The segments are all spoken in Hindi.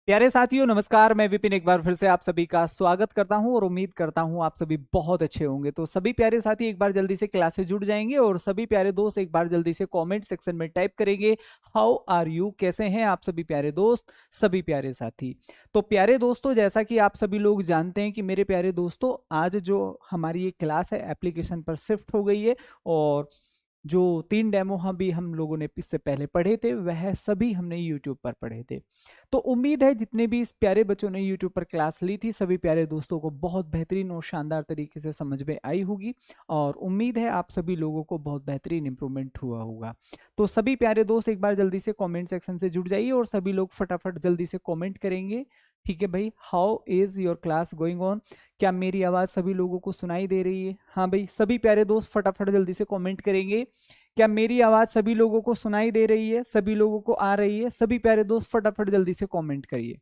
प्यारे साथियों नमस्कार। मैं विपिन एक बार फिर से आप सभी का स्वागत करता हूं और उम्मीद करता हूं आप सभी बहुत अच्छे होंगे। तो सभी प्यारे साथी एक बार जल्दी से क्लास से जुड़ जाएंगे और सभी प्यारे दोस्त एक बार जल्दी से कमेंट सेक्शन में टाइप करेंगे हाउ आर यू, कैसे हैं आप सभी प्यारे दोस्त, सभी प्यारे साथी। तो प्यारे दोस्तों, जैसा कि आप सभी लोग जानते हैं कि मेरे प्यारे दोस्तों आज जो हमारी ये क्लास है एप्लीकेशन पर शिफ्ट हो गई है और जो 3 डेमो हम लोगों ने इससे पहले पढ़े थे वह सभी हमने यूट्यूब पर पढ़े थे। तो उम्मीद है जितने भी इस प्यारे बच्चों ने यूट्यूब पर क्लास ली थी सभी प्यारे दोस्तों को बहुत बेहतरीन और शानदार तरीके से समझ में आई होगी और उम्मीद है आप सभी लोगों को बहुत बेहतरीन इंप्रूवमेंट हुआ होगा। तो सभी प्यारे दोस्त एक बार जल्दी से कमेंट सेक्शन से जुड़ जाइए और सभी लोग फटाफट जल्दी से कमेंट करेंगे। ठीक है भाई, how is your class going on? क्या मेरी आवाज सभी लोगों को सुनाई दे रही है? हाँ भाई, सभी प्यारे दोस्त फटाफट जल्दी से कमेंट करेंगे। क्या मेरी आवाज सभी लोगों को सुनाई दे रही है, सभी लोगों को आ रही है? सभी प्यारे दोस्त फटाफट जल्दी से कमेंट करिए।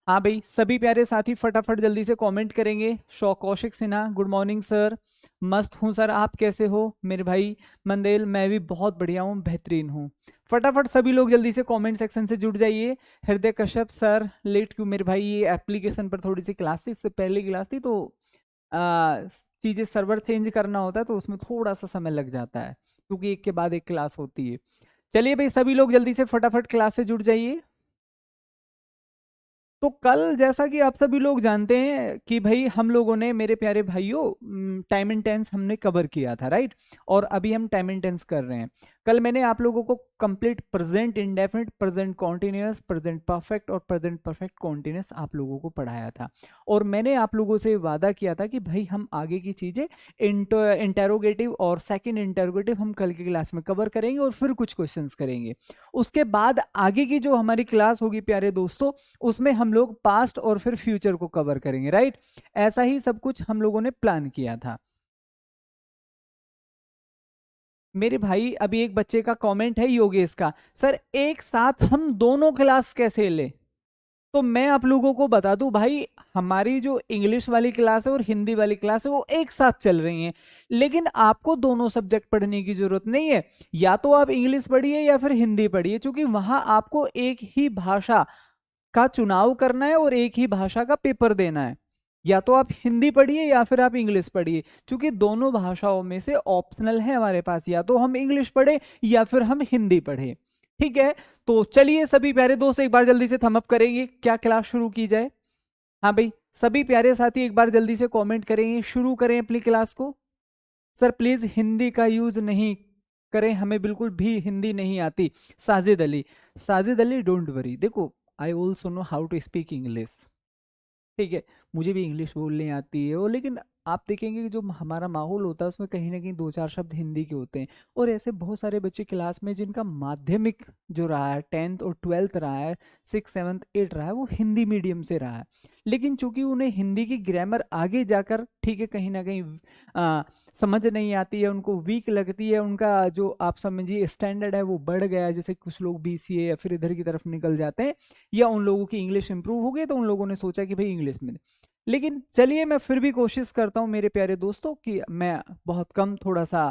हाँ भाई, सभी प्यारे साथी फटाफट जल्दी से कमेंट करेंगे। Kaushik Sinha, good morning sir. मस्त हूँ सर, आप कैसे हो मेरे भाई? मंदेल, मैं भी बहुत बढ़िया हूँ, बेहतरीन हूँ। फटाफट सभी लोग जल्दी से कमेंट सेक्शन से जुड़ जाइए। हृदय कश्यप सर, लेट क्यों मेरे भाई? ये एप्लीकेशन पर थोड़ी सी क्लास थी, इससे पहले क्लास थी तो चीजें सर्वर चेंज करना होता है तो उसमें थोड़ा सा समय लग जाता है क्योंकि एक के बाद एक क्लास होती है। चलिए भाई, सभी लोग जल्दी से फटाफट क्लास से जुड़ जाइए। तो कल जैसा कि आप सभी लोग जानते हैं कि भाई हम लोगों ने, मेरे प्यारे भाइयों, टाइम एंड टेंस हमने कवर किया था, राइट? और अभी हम टाइम एंड टेंस कर रहे हैं। कल मैंने आप लोगों को complete present indefinite, present continuous, present perfect और प्रेजेंट परफेक्ट कॉन्टिन्यूअस आप लोगों को पढ़ाया था और मैंने आप लोगों से वादा किया था कि भाई हम आगे की चीजें इंटेरोगेटिव और सेकंड इंटेरोगेटिव हम कल की क्लास में कवर करेंगे और फिर कुछ क्वेश्चंस करेंगे। उसके बाद आगे की जो हमारी क्लास होगी प्यारे दोस्तों, उसमें हम लोग पास्ट और फिर फ्यूचर को कवर करेंगे, राइट? ऐसा ही सब कुछ हम लोगों ने प्लान किया था। मेरे भाई अभी एक बच्चे का कमेंट है योगेश का, सर एक साथ हम दोनों क्लास कैसे ले? तो मैं आप लोगों को बता दूं भाई, हमारी जो इंग्लिश वाली क्लास है और हिंदी वाली क्लास है वो एक साथ चल रही हैं, लेकिन आपको दोनों सब्जेक्ट पढ़ने की जरूरत नहीं है। या तो आप इंग्लिश पढ़िए या फिर हिंदी पढ़िए, क्योंकि वहां आपको एक ही भाषा का चुनाव करना है और एक ही भाषा का पेपर देना है। या तो आप हिंदी पढ़िए या फिर आप इंग्लिश पढ़िए, क्योंकि दोनों भाषाओं में से ऑप्शनल है हमारे पास, या तो हम इंग्लिश पढ़े या फिर हम हिंदी पढ़े। ठीक है, तो चलिए सभी प्यारे दोस्त एक बार जल्दी से थम अप करेंगे, क्या क्लास शुरू की जाए? हाँ भाई, सभी प्यारे साथी एक बार जल्दी से कमेंट करेंगे, शुरू करें अपनी क्लास को। सर प्लीज हिंदी का यूज नहीं करें, हमें बिल्कुल भी हिंदी नहीं आती। साजिद अली, साजिद अली डोंट वरी, देखो I also know how to speak English. ठीक है, मुझे भी इंग्लिश बोलने आती है वो, लेकिन आप देखेंगे कि जो हमारा माहौल होता है उसमें कहीं ना कहीं दो चार शब्द हिंदी के होते हैं। और ऐसे बहुत सारे बच्चे क्लास में जिनका माध्यमिक जो रहा है, 10th और 12th रहा है, 6 7 8 रहा है, वो हिंदी मीडियम से रहा है, लेकिन चूंकि उन्हें हिंदी की ग्रामर आगे जाकर ठीक है कहीं ना कहीं समझ नहीं आती है, उनको वीक लगती है, उनका जो आप समझिए स्टैंडर्ड है वो बढ़ गया है, जैसे कुछ लोग बीसीए या फिर इधर की तरफ निकल जाते हैं, या उन लोगों की इंग्लिश इंप्रूव हो गई तो उन लोगों ने सोचा कि भाई इंग्लिश में। लेकिन चलिए मैं फिर भी कोशिश करता हूं मेरे प्यारे दोस्तों कि मैं बहुत कम थोड़ा सा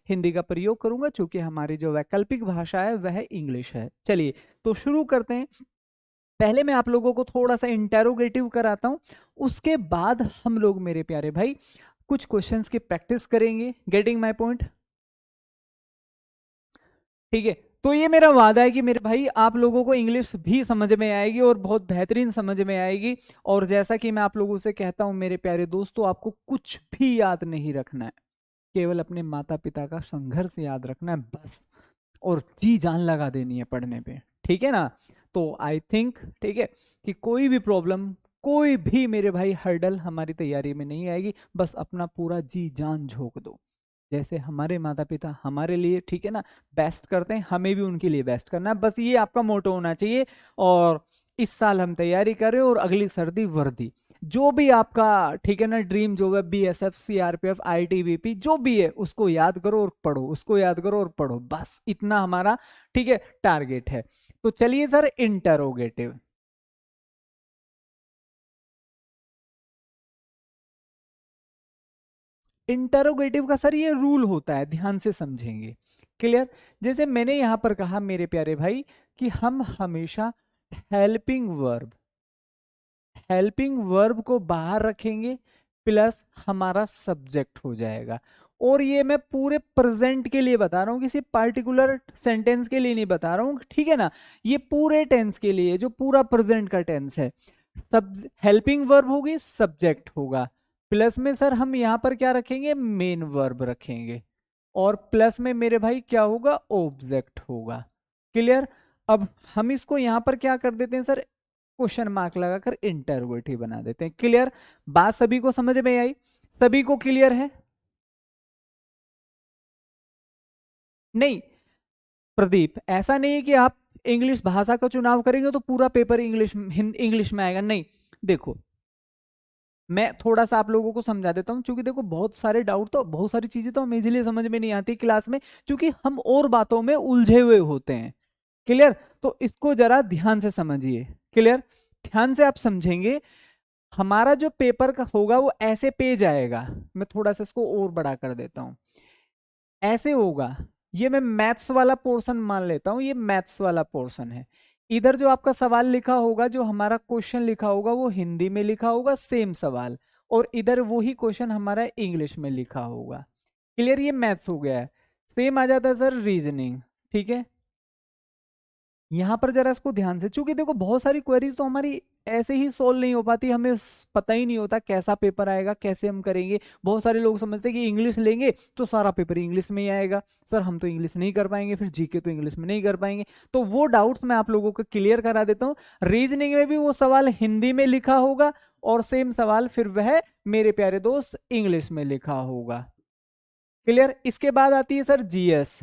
हिंदी का प्रयोग करूंगा, क्योंकि हमारी जो वैकल्पिक भाषा है वह इंग्लिश है। चलिए तो शुरू करते हैं। पहले मैं आप लोगों को थोड़ा सा इंटेरोगेटिव कराता हूं, उसके बाद हम लोग मेरे प्यारे भाई कुछ क्वेश्चंस की प्रैक्टिस करेंगे। Getting my point? ठीक है, तो ये मेरा वादा है कि मेरे भाई आप लोगों को इंग्लिश भी समझ में आएगी और बहुत बेहतरीन समझ में आएगी। और जैसा कि मैं आप लोगों से कहता हूं मेरे प्यारे दोस्तों, आपको कुछ भी याद नहीं रखना है, केवल अपने माता पिता का संघर्ष याद रखना है बस, और जी जान लगा देनी है पढ़ने पे। ठीक है ना? तो आई थिंक ठीक है कि कोई भी प्रॉब्लम, कोई भी मेरे भाई हर्डल हमारी तैयारी में नहीं आएगी, बस अपना पूरा जी जान झोंक दो। जैसे हमारे माता पिता हमारे लिए ठीक है ना बेस्ट करते हैं, हमें भी उनके लिए बेस्ट करना है, बस ये आपका मोटो होना चाहिए। और इस साल हम तैयारी करें और अगली सर्दी वर्दी, जो भी आपका ठीक है ना ड्रीम जो है, बीएसएफ, सीआरपीएफ, आईटीबीपी, जो भी है उसको याद करो और पढ़ो, उसको याद करो और पढ़ो, बस इतना हमारा ठीक है टारगेट है। तो चलिए सर, इंटरोगेटिव। इंटरोगेटिव का सर ये रूल होता है, ध्यान से समझेंगे। क्लियर? जैसे मैंने यहां पर कहा मेरे प्यारे भाई कि हम हमेशा हेल्पिंग वर्ब, हेल्पिंग वर्ब को बाहर रखेंगे प्लस हमारा सब्जेक्ट हो जाएगा। और ये मैं पूरे प्रेजेंट के लिए बता रहा हूँ, किसी पार्टिकुलर सेंटेंस के लिए नहीं बता रहा हूँ, ठीक है ना। ये पूरे टेंस के लिए, जो पूरा प्रेजेंट का टेंस है। सब हेल्पिंग वर्ब होगी, सब्जेक्ट होगा, प्लस में सर हम यहाँ पर क्या रखेंगे, मेन वर्ब रखेंगे, और प्लस में मेरे भाई क्या होगा, ऑब्जेक्ट होगा। क्लियर। अब हम इसको यहां पर क्या कर देते हैं सर, क्वेश्चन मार्क लगाकर इंटरोगेटिव बना देते हैं। क्लियर। बात सभी को समझ में आई, सभी को क्लियर है। नहीं प्रदीप, ऐसा नहीं है कि आप इंग्लिश भाषा का चुनाव करेंगे तो पूरा पेपर इंग्लिश में आएगा, नहीं। देखो मैं थोड़ा सा आप लोगों को समझा देता हूं, क्योंकि देखो बहुत सारे डाउट, तो बहुत सारी चीजें तो हमें इजीली समझ में नहीं आती क्लास में, क्योंकि हम और बातों में उलझे हुए होते हैं। क्लियर। तो इसको जरा ध्यान से समझिए। क्लियर। ध्यान से आप समझेंगे, हमारा जो पेपर का होगा वो ऐसे पेज आएगा। मैं थोड़ा सा इसको और बड़ा कर देता हूं, ऐसे होगा। ये मैं मैथ्स वाला पोर्शन मान लेता हूं, ये मैथ्स वाला पोर्शन है। इधर जो आपका सवाल लिखा होगा, जो हमारा क्वेश्चन लिखा होगा, वो हिंदी में लिखा होगा सेम सवाल, और इधर वही क्वेश्चन हमारा इंग्लिश में लिखा होगा। क्लियर। ये मैथ्स हो गया है। सेम आ जाता है सर रीजनिंग। ठीक है। यहाँ पर जरा इसको ध्यान से, चूंकि देखो बहुत सारी क्वेरीज तो हमारी ऐसे ही सोल्व नहीं हो पाती, हमें पता ही नहीं होता कैसा पेपर आएगा, कैसे हम करेंगे। बहुत सारे लोग समझते हैं कि इंग्लिश लेंगे तो सारा पेपर इंग्लिश में ही आएगा, सर हम तो इंग्लिश नहीं कर पाएंगे, फिर जीके तो इंग्लिश में नहीं कर पाएंगे। तो वो डाउट्स मैं आप लोगों को क्लियर करा देता हूँ। रीजनिंग में भी वो सवाल हिंदी में लिखा होगा, और सेम सवाल फिर वह मेरे प्यारे दोस्त इंग्लिश में लिखा होगा। क्लियर। इसके बाद आती है सर जीएस,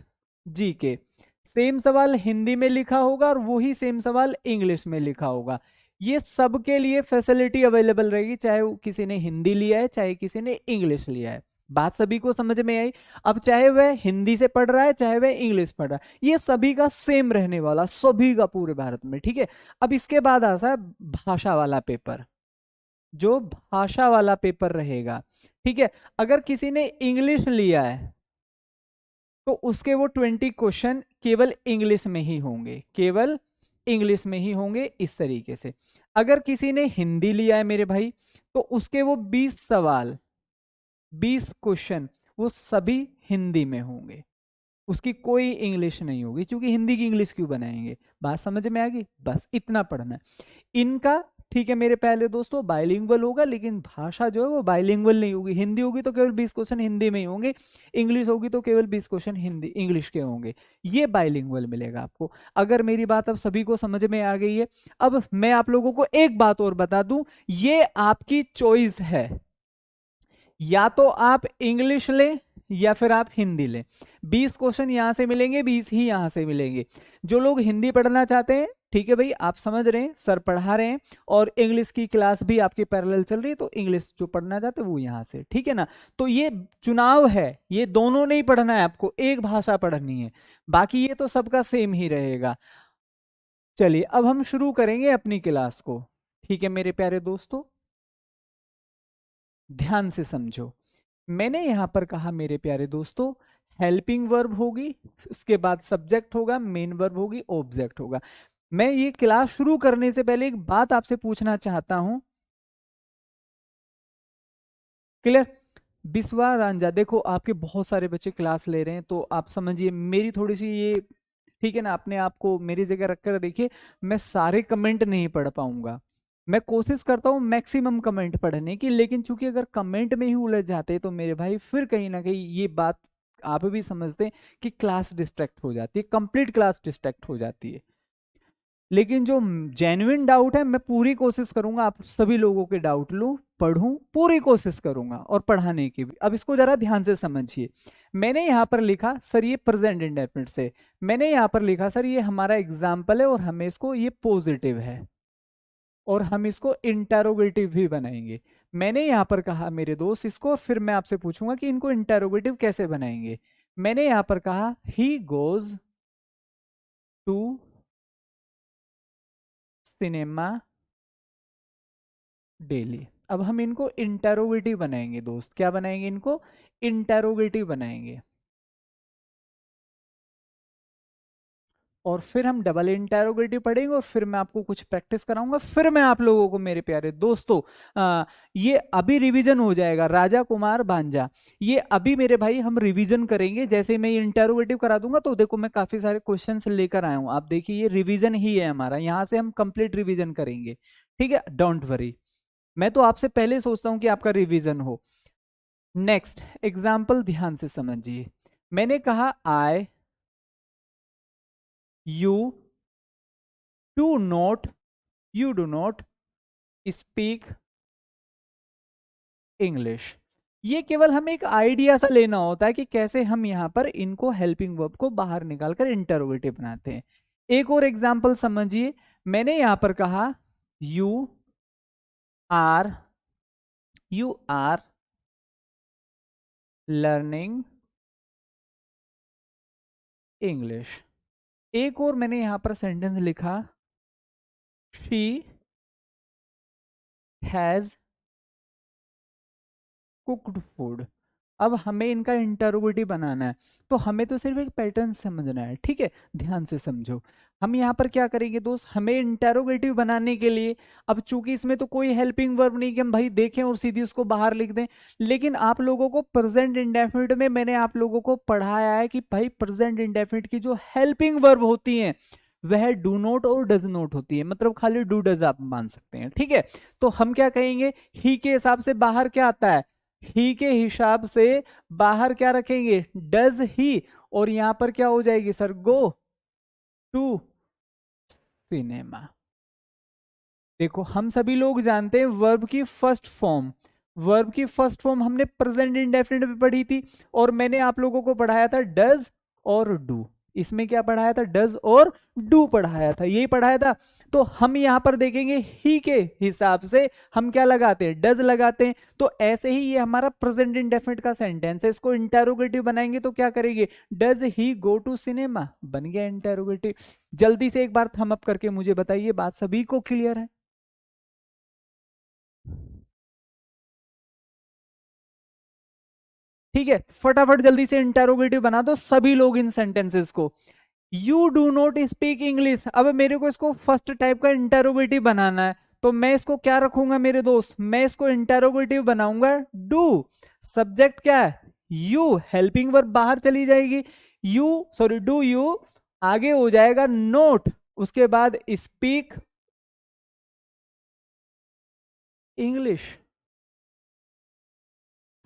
जीके। सेम सवाल हिंदी में लिखा होगा और वही सेम सवाल इंग्लिश में लिखा होगा। ये सबके लिए फैसिलिटी अवेलेबल रहेगी, चाहे किसी ने हिंदी लिया है चाहे किसी ने इंग्लिश लिया है। बात सभी को समझ में आई। अब चाहे वह हिंदी से पढ़ रहा है चाहे वह इंग्लिश पढ़ रहा है, ये सभी का सेम रहने वाला, सभी का पूरे भारत में। ठीक है। अब इसके बाद आता है भाषा वाला पेपर, जो भाषा वाला पेपर रहेगा। ठीक है। अगर किसी ने इंग्लिश लिया है तो उसके वो 20 क्वेश्चन केवल इंग्लिश में ही होंगे, केवल इंग्लिश में ही होंगे, इस तरीके से। अगर किसी ने हिंदी लिया है मेरे भाई, तो उसके वो 20 सवाल, 20 क्वेश्चन, वो सभी हिंदी में होंगे, उसकी कोई इंग्लिश नहीं होगी, क्योंकि हिंदी की इंग्लिश क्यों बनाएंगे। बात समझ में आ गई, बस इतना पढ़ना है इनका। ठीक है मेरे पहले दोस्तों, बाइलिंगुअल होगा, लेकिन भाषा जो है वो बाइलिंगुअल नहीं होगी। हिंदी होगी तो केवल 20 क्वेश्चन हिंदी में ही होंगे, इंग्लिश होगी तो केवल 20 क्वेश्चन हिंदी इंग्लिश के होंगे। ये बाइलिंगुअल मिलेगा आपको। अगर मेरी बात अब सभी को समझ में आ गई है, अब मैं आप लोगों को एक बात और बता दूं, ये आपकी चॉइस है, या तो आप इंग्लिश लें या फिर आप हिंदी लें। 20 क्वेश्चन यहां से मिलेंगे, 20 ही यहां से मिलेंगे। जो लोग हिंदी पढ़ना चाहते हैं, ठीक है भाई, आप समझ रहे हैं, सर पढ़ा रहे हैं, और इंग्लिश की क्लास भी आपकी पैरेलल चल रही है, तो इंग्लिश जो पढ़ना चाहते हैं वो यहां से, ठीक है ना। तो ये चुनाव है, ये दोनों नहीं पढ़ना है आपको, एक भाषा पढ़नी है, बाकी ये तो सबका सेम ही रहेगा। चलिए अब हम शुरू करेंगे अपनी क्लास को। ठीक है मेरे प्यारे दोस्तों, ध्यान से समझो। मैंने यहां पर कहा मेरे प्यारे दोस्तों, हेल्पिंग वर्ब होगी, उसके बाद सब्जेक्ट होगा, मेन वर्ब होगी, ऑब्जेक्ट होगा। मैं ये क्लास शुरू करने से पहले एक बात आपसे पूछना चाहता हूं। क्लियर। बिस्वा रांझा, देखो आपके बहुत सारे बच्चे क्लास ले रहे हैं, तो आप समझिए मेरी थोड़ी सी ये, ठीक है ना, अपने आप को मेरी जगह रखकर देखिए। मैं सारे कमेंट नहीं पढ़ पाऊंगा, मैं कोशिश करता हूँ मैक्सिमम कमेंट पढ़ने की, लेकिन चूंकि अगर कमेंट में ही उलझ जाते तो मेरे भाई फिर कहीं ना कहीं ये बात आप भी समझते हैं कि क्लास डिस्ट्रैक्ट हो जाती है, कंप्लीट क्लास डिस्ट्रैक्ट हो जाती है। लेकिन जो जेन्युइन डाउट है, मैं पूरी कोशिश करूंगा आप सभी लोगों के डाउट लूं, पढ़ूं, पूरी कोशिश करूंगा, और पढ़ाने की भी। अब इसको जरा ध्यान से समझिए। मैंने यहां पर लिखा सर ये प्रेजेंट इंडेफिनिट से, मैंने यहां पर लिखा सर ये हमारा एग्जाम्पल है, और हमें इसको, ये पॉजिटिव है, और हम इसको इंटेरोगेटिव भी बनाएंगे। मैंने यहां पर कहा मेरे दोस्त इसको, फिर मैं आपसे पूछूंगा कि इनको इंटेरोगेटिव कैसे बनाएंगे। मैंने यहां पर कहा he goes to cinema daily. अब हम इनको इंटेरोगेटिव बनाएंगे दोस्त, क्या बनाएंगे इनको, इंटेरोगेटिव बनाएंगे। और फिर हम डबल इंटेरोगेटिव पढ़ेंगे और फिर मैं आपको कुछ प्रैक्टिस कराऊंगा, फिर मैं आप लोगों को मेरे प्यारे दोस्तों ये अभी रिवीजन हो जाएगा राजा कुमार भांजा, ये अभी मेरे भाई हम रिवीजन करेंगे। जैसे मैं इंटेरोगेटिव करा दूंगा तो देखो मैं काफी सारे क्वेश्चंस लेकर आया हूं, आप देखिए ये रिवीजन ही है हमारा, यहां से हम कंप्लीट रिवीजन करेंगे, ठीक है, डोंट वरी। मैं तो आपसे पहले सोचता हूं कि आपका रिवीजन हो। नेक्स्ट एग्जाम्पल ध्यान से समझिए, मैंने कहा I you you do not speak English. ये केवल हमें एक आइडिया सा लेना होता है कि कैसे हम यहां पर इनको हेल्पिंग वर्ब को बाहर निकालकर इंटरोगेटिव बनाते हैं। एक और एग्जांपल समझिए, मैंने यहां पर कहा यू आर लर्निंग इंग्लिश। एक और मैंने यहां पर सेंटेंस लिखा शी हैज कुक्ड फूड। अब हमें इनका इंटरोगेटिव बनाना है, तो हमें तो सिर्फ एक पैटर्न समझना है, ठीक है, ध्यान से समझो। हम यहाँ पर क्या करेंगे दोस्त, हमें इंटरोगेटिव बनाने के लिए, अब चूंकि इसमें तो कोई हेल्पिंग वर्ब नहीं कि हम भाई देखें और सीधी उसको बाहर लिख दें, लेकिन आप लोगों को प्रेजेंट इंडेफिनिट में मैंने आप लोगों को पढ़ाया है कि भाई प्रेजेंट इंडेफिनिट की जो हेल्पिंग वर्ब होती है वह डू नॉट और डज नॉट होती है, मतलब खाली डू डज आप मान सकते हैं, ठीक है। तो हम क्या कहेंगे, ही के हिसाब से बाहर क्या आता है, ही के हिसाब से बाहर क्या रखेंगे, डज ही, और यहां पर क्या हो जाएगी सर, गो टू सिनेमा। देखो हम सभी लोग जानते हैं वर्ब की फर्स्ट फॉर्म हमने प्रेजेंट इंडेफिनिट में पढ़ी थी, और मैंने आप लोगों को पढ़ाया था डज और डू। इसमें क्या पढ़ाया था, डज और डू पढ़ाया था, यही पढ़ाया था। तो हम यहां पर देखेंगे ही के हिसाब से हम क्या लगाते हैं, डज लगाते हैं। तो ऐसे ही ये हमारा प्रेजेंट इंडेफिनिट का सेंटेंस है, इसको इंटेरोगेटिव बनाएंगे तो क्या करेंगे, does he go to cinema, बन गया इंटेरोगेटिव। जल्दी से एक बार थम अप करके मुझे बताइए, बात सभी को क्लियर है। ठीक है, फटाफट जल्दी से इंटेरोगेटिव बना दो सभी लोग इन सेंटेंसेस को। You do not speak English, अब मेरे को इसको फर्स्ट टाइप का इंटेरोगेटिव बनाना है, तो मैं इसको क्या रखूंगा मेरे दोस्त, मैं इसको इंटेरोगेटिव बनाऊंगा डू। सब्जेक्ट क्या है, यू, हेल्पिंग वर्ब बाहर चली जाएगी, यू सॉरी डू यू, आगे हो जाएगा नोट, उसके बाद स्पीक इंग्लिश।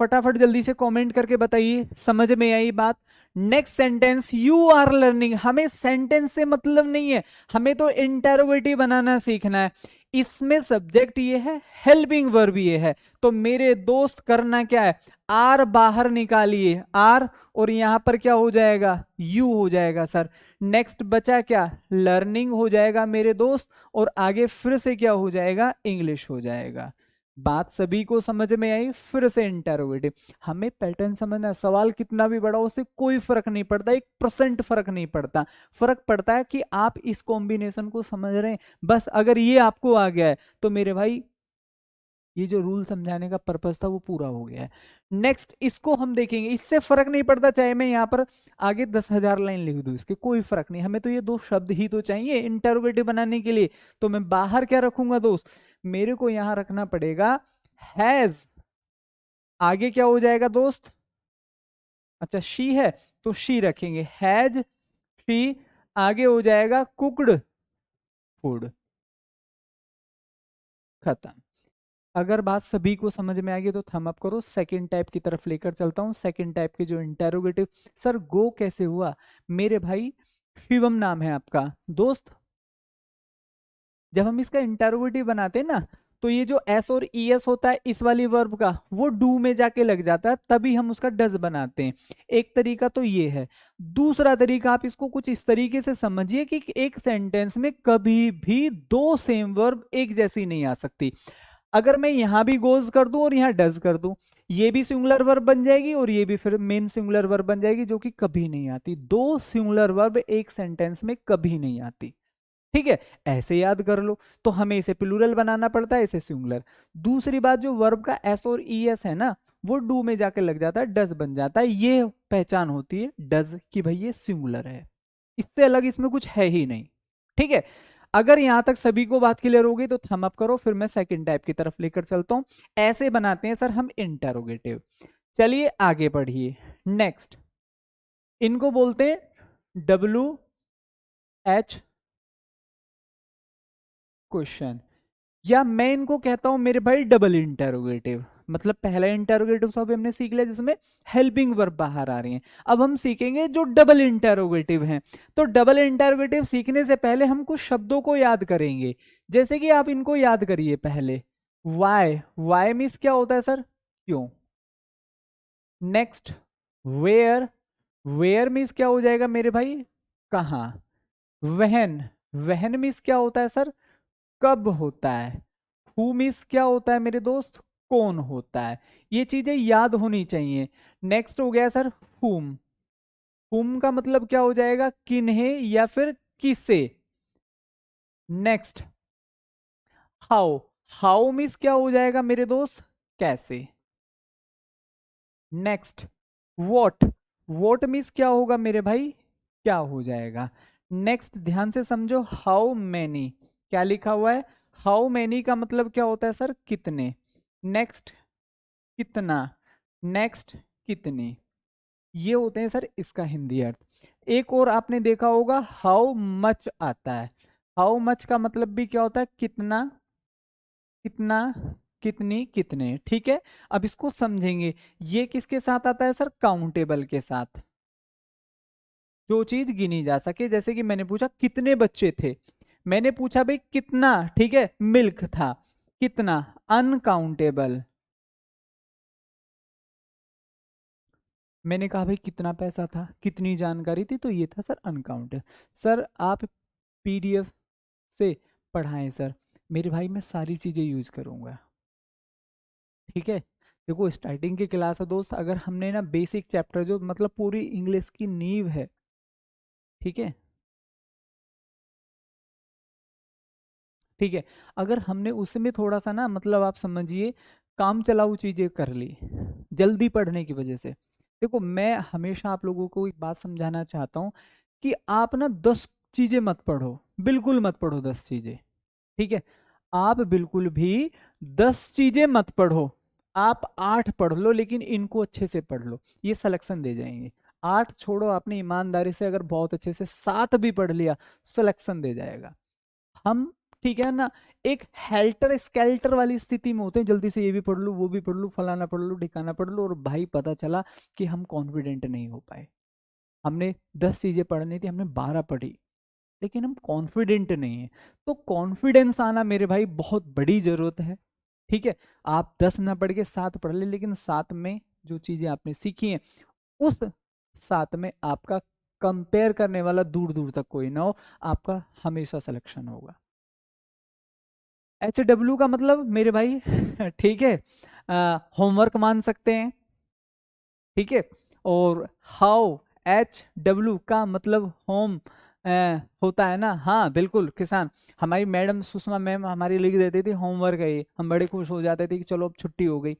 फटाफट जल्दी से कमेंट करके बताइए समझ में आई बात। Next sentence, you are learning, हमें सेंटेंस से मतलब नहीं है, हमें तो इंटेरोगेटिव बनाना सीखना है। इसमें सब्जेक्ट ये है, हेल्पिंग वर्ब ये है, तो मेरे दोस्त करना क्या है, आर बाहर निकालिए, आर, और यहां पर क्या हो जाएगा, यू हो जाएगा सर। नेक्स्ट बचा क्या, लर्निंग हो जाएगा मेरे दोस्त, और आगे फिर से क्या हो जाएगा, इंग्लिश हो जाएगा। बात सभी को समझ में आई, फिर से इंटेरोगेटिव। हमें पैटर्न समझना, सवाल कितना भी बड़ा हो उससे कोई फर्क नहीं पड़ता, 1% फर्क नहीं पड़ता, फर्क पड़ता है कि आप इस कॉम्बिनेशन को समझ रहे हैं। बस अगर ये आपको आ गया है तो मेरे भाई ये जो रूल समझाने का पर्पस था वो पूरा हो गया है। नेक्स्ट इसको हम देखेंगे, इससे फर्क नहीं पड़ता चाहे मैं यहाँ पर आगे 10,000 लाइन लिख दूं, इसके कोई फर्क नहीं, हमें तो ये दो शब्द ही तो चाहिए इंटरोगेटिव बनाने के लिए। तो मैं बाहर क्या रखूंगा दोस्त, मेरे को यहां रखना पड़ेगा हैज, आगे क्या हो जाएगा दोस्त, अच्छा शी है तो शी रखेंगे, हैज शी, आगे हो जाएगा कुकड फूड, खत्म। अगर बात सभी को समझ में आ गई तो थम अप करो, सेकंड टाइप की तरफ लेकर चलता हूं। सेकंड टाइप के जो इंटेरोगेटिव, सर गो कैसे हुआ, मेरे भाई शिवम नाम है आपका दोस्त, जब हम इसका इंटेरोगेटिव बनाते हैं ना, तो ये जो एस और ई एस होता है इस वाली वर्ब का, वो डू में जाके लग जाता है, तभी हम उसका डज बनाते हैं। एक तरीका तो ये है। दूसरा तरीका आप इसको कुछ इस तरीके से समझिए कि एक सेंटेंस में कभी भी दो सेम वर्ब एक जैसी नहीं आ सकती। अगर मैं यहां भी गोज कर दूं और यहां डज कर दूं, ये भी सिंगुलर वर्ब बन जाएगी और ये भी फिर मेन सिंगुलर वर्ब बन जाएगी, जो कि कभी नहीं आती। दो सिंगुलर वर्ब एक सेंटेंस में कभी नहीं आती, ठीक है, ऐसे याद कर लो। तो हमें इसे प्लूरल बनाना पड़ता है, इसे सिंगुलर। दूसरी बात, जो वर्ब का एस और ई एस है ना, वो डू में जाके लग जाता है, डज बन जाता है, ये पहचान होती है डज की भाई ये सिंगुलर है। इससे अलग इसमें कुछ है ही नहीं। ठीक है, अगर यहां तक सभी को बात क्लियर होगी तो थम अप करो, फिर मैं सेकंड टाइप की तरफ लेकर चलता हूं। ऐसे बनाते हैं सर हम इंटरोगेटिव। चलिए आगे बढ़िए। नेक्स्ट, इनको बोलते हैं WH क्वेश्चन, या मैं इनको कहता हूं मेरे भाई डबल इंटरोगेटिव। मतलब पहला इंटरोगेटिव तो अभी हमने सीख लिया जिसमें हेल्पिंग वर्ब बाहर आ रही हैं, अब हम सीखेंगे जो डबल इंटरोगेटिव हैं। तो डबल इंटरोगेटिव सीखने से पहले हम कुछ शब्दों को याद करेंगे, जैसे कि आप इनको याद करिए पहले। वाई, वाई मीन्स क्या होता है सर, क्यों। नेक्स्ट, वेयर, वेयर मीन्स क्या हो जाएगा मेरे भाई, कहां। वहन, वहन मीन्स क्या होता है सर, कब होता है। हु मीन्स क्या होता है मेरे दोस्त, कौन होता है। ये चीजें याद होनी चाहिए। नेक्स्ट हो गया सर हुम, हुम का मतलब क्या हो जाएगा, किन्हें या फिर किसे। नेक्स्ट, हाउ, हाउ मीन्स क्या हो जाएगा मेरे दोस्त, कैसे। नेक्स्ट, वॉट, वॉट मीन्स क्या होगा मेरे भाई, क्या हो जाएगा। नेक्स्ट ध्यान से समझो, हाउ मैनी, क्या लिखा हुआ है, हाउ मैनी का मतलब क्या होता है सर, कितने। नेक्स्ट, कितना। नेक्स्ट, कितनी। ये होते हैं सर इसका हिंदी अर्थ। एक और आपने देखा होगा हाउ मच आता है, हाउ मच का मतलब भी क्या होता है, कितना, कितना, कितनी, कितने। ठीक है, अब इसको समझेंगे। ये किसके साथ आता है सर, काउंटेबल के साथ, जो चीज गिनी जा सके। जैसे कि मैंने पूछा कितने बच्चे थे, मैंने पूछा भाई कितना, ठीक है, मिल्क था, कितना, अनकाउंटेबल। मैंने कहा भाई कितना पैसा था, कितनी जानकारी थी, तो ये था सर अनकाउंटेबल। सर आप PDF से पढ़ाएं सर, मेरे भाई मैं सारी चीजें यूज करूंगा। ठीक है, देखो स्टार्टिंग की क्लास है दोस्त, अगर हमने ना बेसिक चैप्टर जो मतलब पूरी इंग्लिश की नींव है, ठीक है, ठीक है, अगर हमने उसमें थोड़ा सा ना मतलब आप समझिए काम चलाऊ चीजें कर ली जल्दी पढ़ने की वजह से। देखो मैं हमेशा आप लोगों को एक बात समझाना चाहता हूँ कि आप ना 10 चीजें मत पढ़ो, बिल्कुल मत पढ़ो 10 चीजें। ठीक है, आप बिल्कुल भी 10 चीजें मत पढ़ो, आप 8 पढ़ लो, लेकिन इनको अच्छे से पढ़ लो, ये सिलेक्शन दे जाएंगे। 8 छोड़ो, आपने ईमानदारी से अगर बहुत अच्छे से 7 भी पढ़ लिया, सिलेक्शन दे जाएगा। हम, ठीक है ना, एक हेल्टर स्केल्टर वाली स्थिति में होते हैं, जल्दी से ये भी पढ़ लूं, वो भी पढ़ लूं, फलाना पढ़ लूं, ठिकाना पढ़ लूं, और भाई पता चला कि हम कॉन्फिडेंट नहीं हो पाए। हमने 10 चीजें पढ़नी थी, हमने 12 पढ़ी, लेकिन हम कॉन्फिडेंट नहीं है। तो कॉन्फिडेंस आना मेरे भाई बहुत बड़ी जरूरत है। ठीक है, आप 10 ना पढ़ के 7 पढ़ ले, लेकिन 7 में जो चीजें आपने सीखी हैं, उस 7 में आपका कंपेयर करने वाला दूर दूर तक कोई ना हो, आपका हमेशा सिलेक्शन होगा। HW का मतलब मेरे भाई ठीक है, होमवर्क मान सकते हैं। ठीक है, और हाउ, HW का मतलब होम होता है ना, हाँ बिल्कुल किसान। हमारी मैडम सुषमा मैम हमारी लिख देती थी होमवर्क है ये, हम बड़े खुश हो जाते थे कि चलो अब छुट्टी हो गई।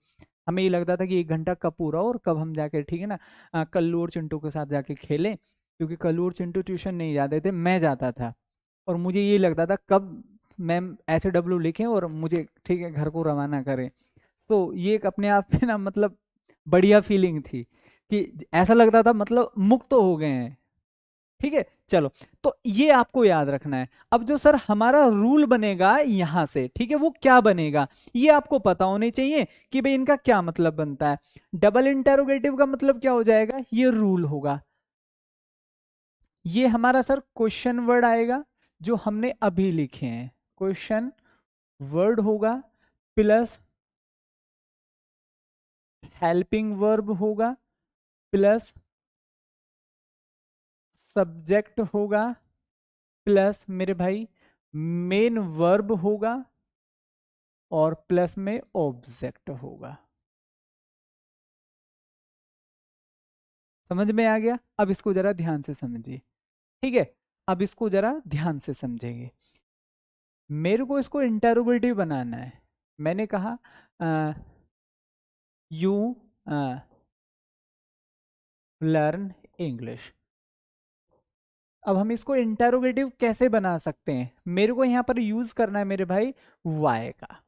हमें ये लगता था कि 1 घंटा कब पूरा हो और कब हम जाके, ठीक है ना, कल्लू और चिंटू के साथ जाके खेलें, क्योंकि कल्लू और चिंटू ट्यूशन नहीं जाते थे, मैं जाता था। और मुझे ये लगता था कब मैम HW लिखें और मुझे, ठीक है, घर को रवाना करें। तो ये एक अपने आप में ना मतलब बढ़िया फीलिंग थी कि ऐसा लगता था मतलब मुक्त हो गए हैं। ठीक है, चलो, तो ये आपको याद रखना है। अब जो सर हमारा रूल बनेगा यहां से, ठीक है, वो क्या बनेगा, ये आपको पता होने चाहिए कि भाई इनका क्या मतलब बनता है। डबल इंटेरोगेटिव का मतलब क्या हो जाएगा, ये रूल होगा। ये हमारा सर क्वेश्चन वर्ड आएगा जो हमने अभी लिखे हैं, क्वेश्चन वर्ड होगा, प्लस हेल्पिंग वर्ब होगा, प्लस सब्जेक्ट होगा, प्लस मेरे भाई मेन वर्ब होगा, और प्लस में ऑब्जेक्ट होगा। समझ में आ गया, अब इसको जरा ध्यान से समझिए। ठीक है, अब इसको जरा ध्यान से समझेंगे। मेरे को इसको इंटेरोगेटिव बनाना है। मैंने कहा यू लर्न इंग्लिश। अब हम इसको इंटेरोगेटिव कैसे बना सकते हैं? मेरे को यहाँ पर यूज करना है मेरे भाई वाई का।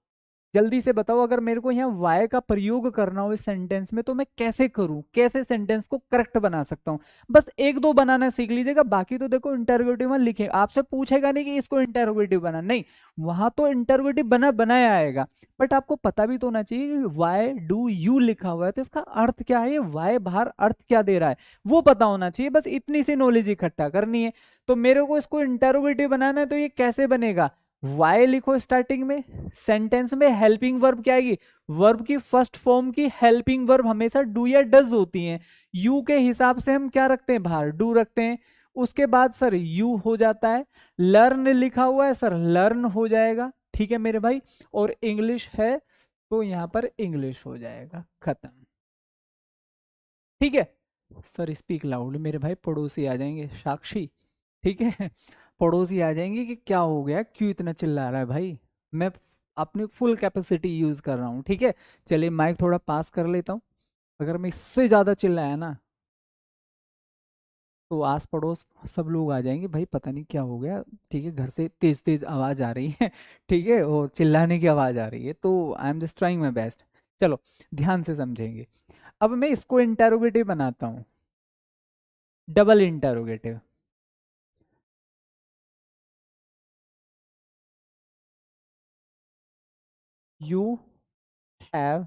जल्दी से बताओ, अगर मेरे को यहाँ वाई का प्रयोग करना हो इस सेंटेंस में तो मैं कैसे करूं, कैसे सेंटेंस को करेक्ट बना सकता हूं? बस एक दो बनाना सीख लीजिएगा, बाकी तो देखो इंटरोगेटिव में लिखे, आपसे पूछेगा नहीं कि इसको इंटरोगेटिव बना, नहीं, वहां तो इंटरोगेटिव बनाया आएगा। बट आपको पता भी तो होना चाहिए कि वाई डू यू लिखा हुआ है तो इसका अर्थ क्या है, वाई बाहर अर्थ क्या दे रहा है वो पता होना चाहिए। बस इतनी सी नॉलेज इकट्ठा करनी है। तो मेरे को इसको इंटरोगेटिव बनाना है तो ये कैसे बनेगा? वाई लिखो स्टार्टिंग में, सेंटेंस में हेल्पिंग वर्ब क्या आएगी? वर्ब की फर्स्ट फॉर्म की हेल्पिंग वर्ब हमेशा डू या डज होती हैं। यू के हिसाब से हम क्या रखते हैं, बाहर डू रखते हैं। उसके बाद सर यू हो जाता है। लर्न लिखा हुआ है सर, लर्न हो जाएगा, ठीक है मेरे भाई। और इंग्लिश है तो यहां पर इंग्लिश हो जाएगा, खत्म। ठीक है सर, स्पीक लाउड, मेरे भाई पड़ोसी आ जाएंगे, साक्षी, ठीक है, पड़ोसी आ जाएंगे कि क्या हो गया, क्यों इतना चिल्ला रहा है भाई, मैं अपनी फुल कैपेसिटी यूज कर रहा हूँ, ठीक है। चलिए माइक थोड़ा पास कर लेता हूँ, अगर मैं इससे ज्यादा चिल्लाया ना तो आस पड़ोस सब लोग आ जाएंगे, भाई पता नहीं क्या हो गया, ठीक है, घर से तेज तेज आवाज आ रही है ठीक है, और चिल्लाने की आवाज आ रही है, तो I am just trying my best. चलो ध्यान से समझेंगे। अब मैं इसको इंटेरोगेटिव बनाता हूँ, double interrogative. You have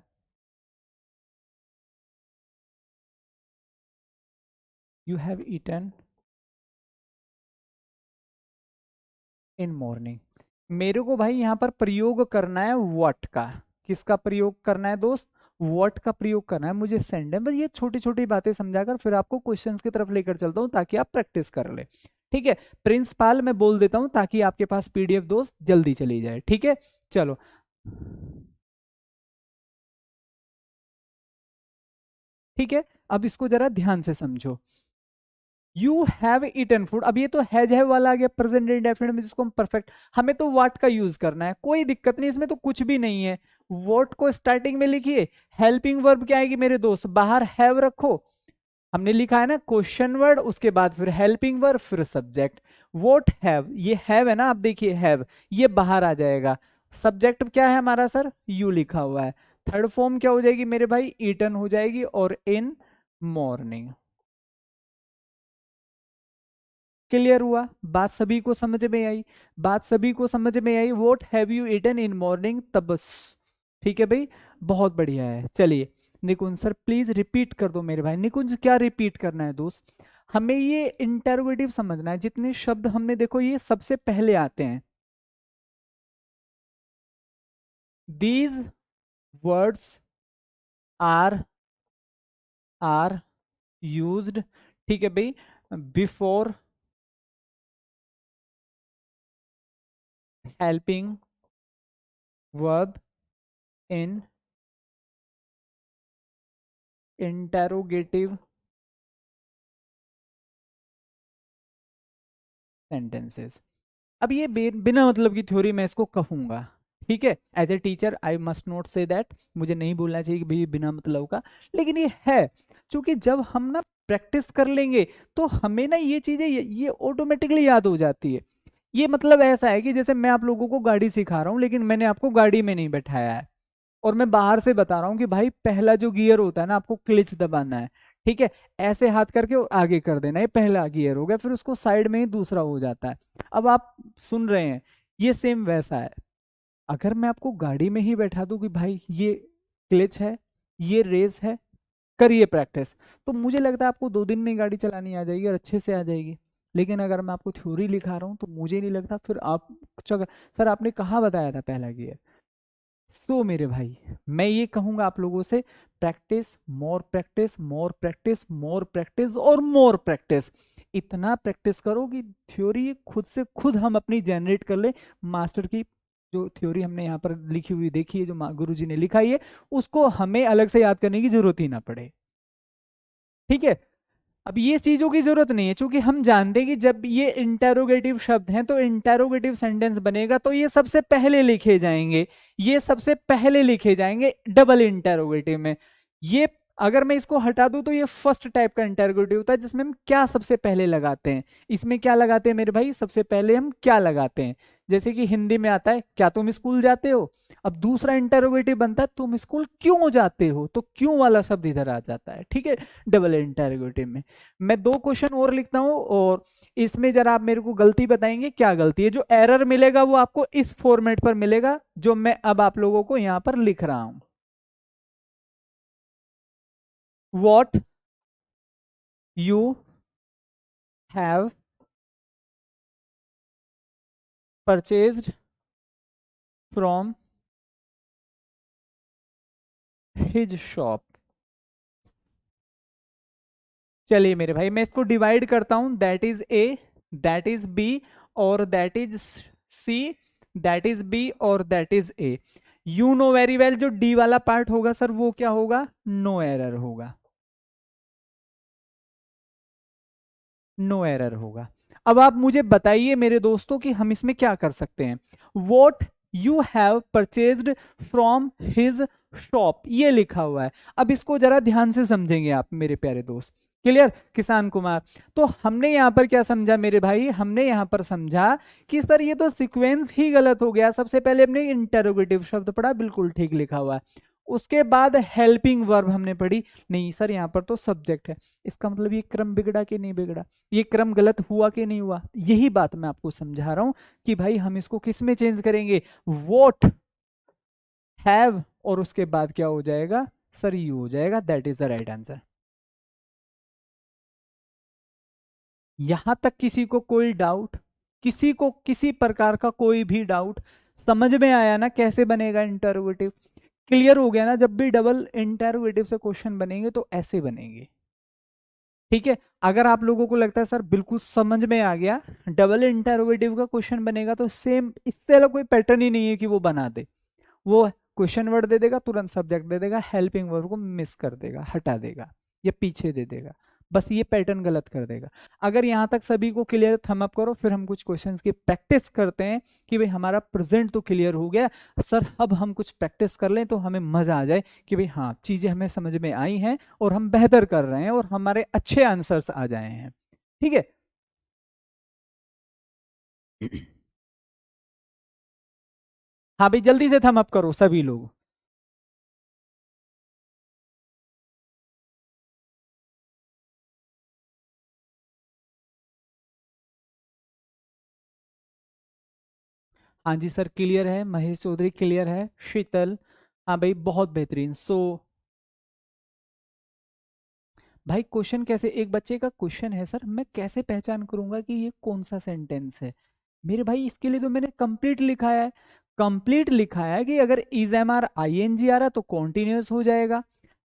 eaten in morning. मेरे को भाई यहाँ पर प्रयोग करना है व्हाट का। किसका प्रयोग करना है दोस्त? व्हाट का प्रयोग करना है मुझे, सेंड है। बस ये छोटी छोटी बातें समझाकर फिर आपको क्वेश्चंस की तरफ लेकर चलता हूँ ताकि आप प्रैक्टिस कर ले, ठीक है। प्रिंसिपल मैं बोल देता हूँ ताकि आपके पास पीडीएफ दोस्त जल्दी चली जाए, ठीक है। चलो ठीक है, अब इसको जरा ध्यान से समझो। यू हैव ईटन फूड, अब ये तो हैज हैव वाला आ गया प्रेजेंट इंडेफिनिट में, जिसको हम परफेक्ट, हमें तो व्हाट का यूज करना है, कोई दिक्कत नहीं, इसमें तो कुछ भी नहीं है। व्हाट को स्टार्टिंग में लिखिए, हेल्पिंग वर्ब क्या आएगी मेरे दोस्त, बाहर हैव रखो, हमने लिखा है ना क्वेश्चन वर्ड, उसके बाद फिर हेल्पिंग वर्ब, फिर सब्जेक्ट। व्हाट हैव, ये हैव है ना, आप देखिए हैव, ये बाहर आ जाएगा। सब्जेक्ट क्या है हमारा सर, यू लिखा हुआ है। थर्ड फॉर्म क्या हो जाएगी मेरे भाई, ईटन हो जाएगी, और इन मॉर्निंग। क्लियर हुआ? बात सभी को समझ में आई? बात सभी को समझ में आई? What have you eaten in morning, तब बस, ठीक है भाई, बहुत बढ़िया है। चलिए निकुंज सर प्लीज रिपीट कर दो मेरे भाई। निकुंज क्या रिपीट करना है दोस्त? हमें ये इंटरोगेटिव समझना है, जितने शब्द हमने देखो ये सबसे पहले आते हैं। दीज वर्ड्स आर यूज्ड, ठीक है भाई, before helping verb in interrogative sentences. अब ये बिना मतलब की थ्योरी मैं इसको कहूंगा, ठीक है, as a teacher I must not say that, मुझे नहीं बोलना चाहिए कि भाई ये बिना मतलब का, लेकिन ये है, क्योंकि जब हम ना प्रैक्टिस कर लेंगे तो हमें ना ये चीजें ये ऑटोमेटिकली याद हो जाती है। ये मतलब ऐसा है कि जैसे मैं आप लोगों को गाड़ी सिखा रहा हूँ लेकिन मैंने आपको गाड़ी में नहीं बैठाया है, और मैं बाहर से बता रहा हूँ कि भाई पहला जो गियर होता है ना आपको क्लिच दबाना है, ठीक है, ऐसे हाथ करके और आगे कर देना, ये पहला गियर हो गया, फिर उसको साइड में ही दूसरा हो जाता है। अब आप सुन रहे हैं, ये सेम वैसा है। अगर मैं आपको गाड़ी में ही बैठा दूं कि भाई ये क्लिच है, ये रेस है, करिए प्रैक्टिस, तो मुझे लगता है आपको 2 दिन में गाड़ी चलानी आ जाएगी और अच्छे से आ जाएगी। लेकिन अगर मैं आपको थ्योरी लिखा रहा हूँ तो मुझे नहीं लगता फिर आप सर आपने कहाँ बताया था पहला गियर। सो मेरे भाई मैं ये कहूंगा आप लोगों से, practice, more practice, more practice, more practice और मोर प्रैक्टिस। इतना प्रैक्टिस करो कि थ्योरी खुद से खुद हम अपनी जनरेट कर ले। मास्टर की जो थ्योरी हमने यहाँ पर लिखी हुई देखी है, जो गुरु जी ने लिखाई है, उसको हमें अलग से याद करने की जरूरत ही ना पड़े, ठीक है। अब ये चीजों की जरूरत नहीं है, क्योंकि हम जानते हैं कि जब ये इंटेरोगेटिव शब्द हैं तो इंटेरोगेटिव सेंटेंस बनेगा तो ये सबसे पहले लिखे जाएंगे, ये सबसे पहले लिखे जाएंगे डबल इंटेरोगेटिव में। ये अगर मैं इसको हटा दूं तो ये फर्स्ट टाइप का इंटरोगेटिव होता है, जिसमें हम क्या सबसे पहले लगाते हैं। इसमें क्या लगाते हैं मेरे भाई, सबसे पहले हम क्या लगाते हैं। जैसे कि हिंदी में आता है, क्या तुम स्कूल जाते हो। अब दूसरा इंटरोगेटिव बनता है, तुम स्कूल क्यों जाते हो, तो क्यों वाला शब्द इधर आ जाता है, ठीक है, डबल इंटरोगेटिव में। मैं दो क्वेश्चन और लिखता हूं, और इसमें जरा आप मेरे को गलती बताएंगे, क्या गलती है। जो एरर मिलेगा वो आपको इस फॉर्मेट पर मिलेगा, जो मैं अब आप लोगों को यहां पर लिख रहा हूं। What you have purchased from his shop. चलिए मेरे भाई, मैं इसको डिवाइड करता हूं, that is A, that is B, और that is C, that is B, और that is A. You know very well, जो डी वाला पार्ट होगा सर वो क्या होगा, नो एरर होगा, नो एरर होगा। अब आप मुझे बताइए मेरे दोस्तों कि हम इसमें क्या कर सकते हैं। What you have purchased from his shop, ये लिखा हुआ है। अब इसको जरा ध्यान से समझेंगे आप मेरे प्यारे दोस्त। क्लियर किसान कुमार। तो हमने यहां पर क्या समझा मेरे भाई, हमने यहां पर समझा कि सर ये तो सीक्वेंस ही गलत हो गया। सबसे पहले हमने इंटरोगेटिव शब्द पढ़ा, बिल्कुल ठीक लिखा हुआ है। उसके बाद हेल्पिंग वर्ब हमने पढ़ी, नहीं सर यहाँ पर तो सब्जेक्ट है। इसका मतलब ये क्रम बिगड़ा कि नहीं बिगड़ा, ये क्रम गलत हुआ कि नहीं हुआ। यही बात मैं आपको समझा रहा हूं कि भाई हम इसको किस में चेंज करेंगे, वॉट हैव, और उसके बाद क्या हो जाएगा सर, यू हो जाएगा। That is the right answer. यहां तक किसी को कोई डाउट, किसी को किसी प्रकार का कोई भी डाउट, समझ में आया ना कैसे बनेगा इंटरोगेटिव। क्लियर हो गया ना, जब भी डबल इंटरोगेटिव से क्वेश्चन बनेंगे तो ऐसे बनेंगे। ठीक है, अगर आप लोगों को लगता है सर बिल्कुल समझ में आ गया, डबल इंटरोगेटिव का क्वेश्चन बनेगा तो सेम, इससे अलग कोई पैटर्न ही नहीं है कि वो बना दे। वो क्वेश्चन वर्ड दे देगा, तुरंत सब्जेक्ट दे देगा, हेल्पिंग वर्ब को मिस कर देगा, हटा देगा, या पीछे दे देगा। बस ये पैटर्न गलत कर देगा। अगर यहां तक सभी को क्लियर, थम अप करो, फिर हम कुछ क्वेश्चंस की प्रैक्टिस करते हैं कि भाई हमारा प्रेजेंट तो क्लियर हो गया सर, अब हम कुछ प्रैक्टिस कर लें तो हमें मजा आ जाए कि भाई हाँ चीजें हमें समझ में आई हैं और हम बेहतर कर रहे हैं और हमारे अच्छे आंसर्स आ जाए हैं। ठीक है। हाँ भाई जल्दी से थम अप करो सभी लोग। हाँ जी सर क्लियर है, महेश चौधरी क्लियर है, शीतल, हाँ भाई बहुत बेहतरीन। सो भाई क्वेश्चन कैसे, एक बच्चे का क्वेश्चन है सर, मैं कैसे पहचान करूंगा कि ये कौन सा सेंटेंस है। मेरे भाई इसके लिए तो मैंने कंप्लीट लिखा है, कंप्लीट लिखा है कि अगर is M R I N G आ रहा है तो कॉन्टिन्यूस हो जाएगा,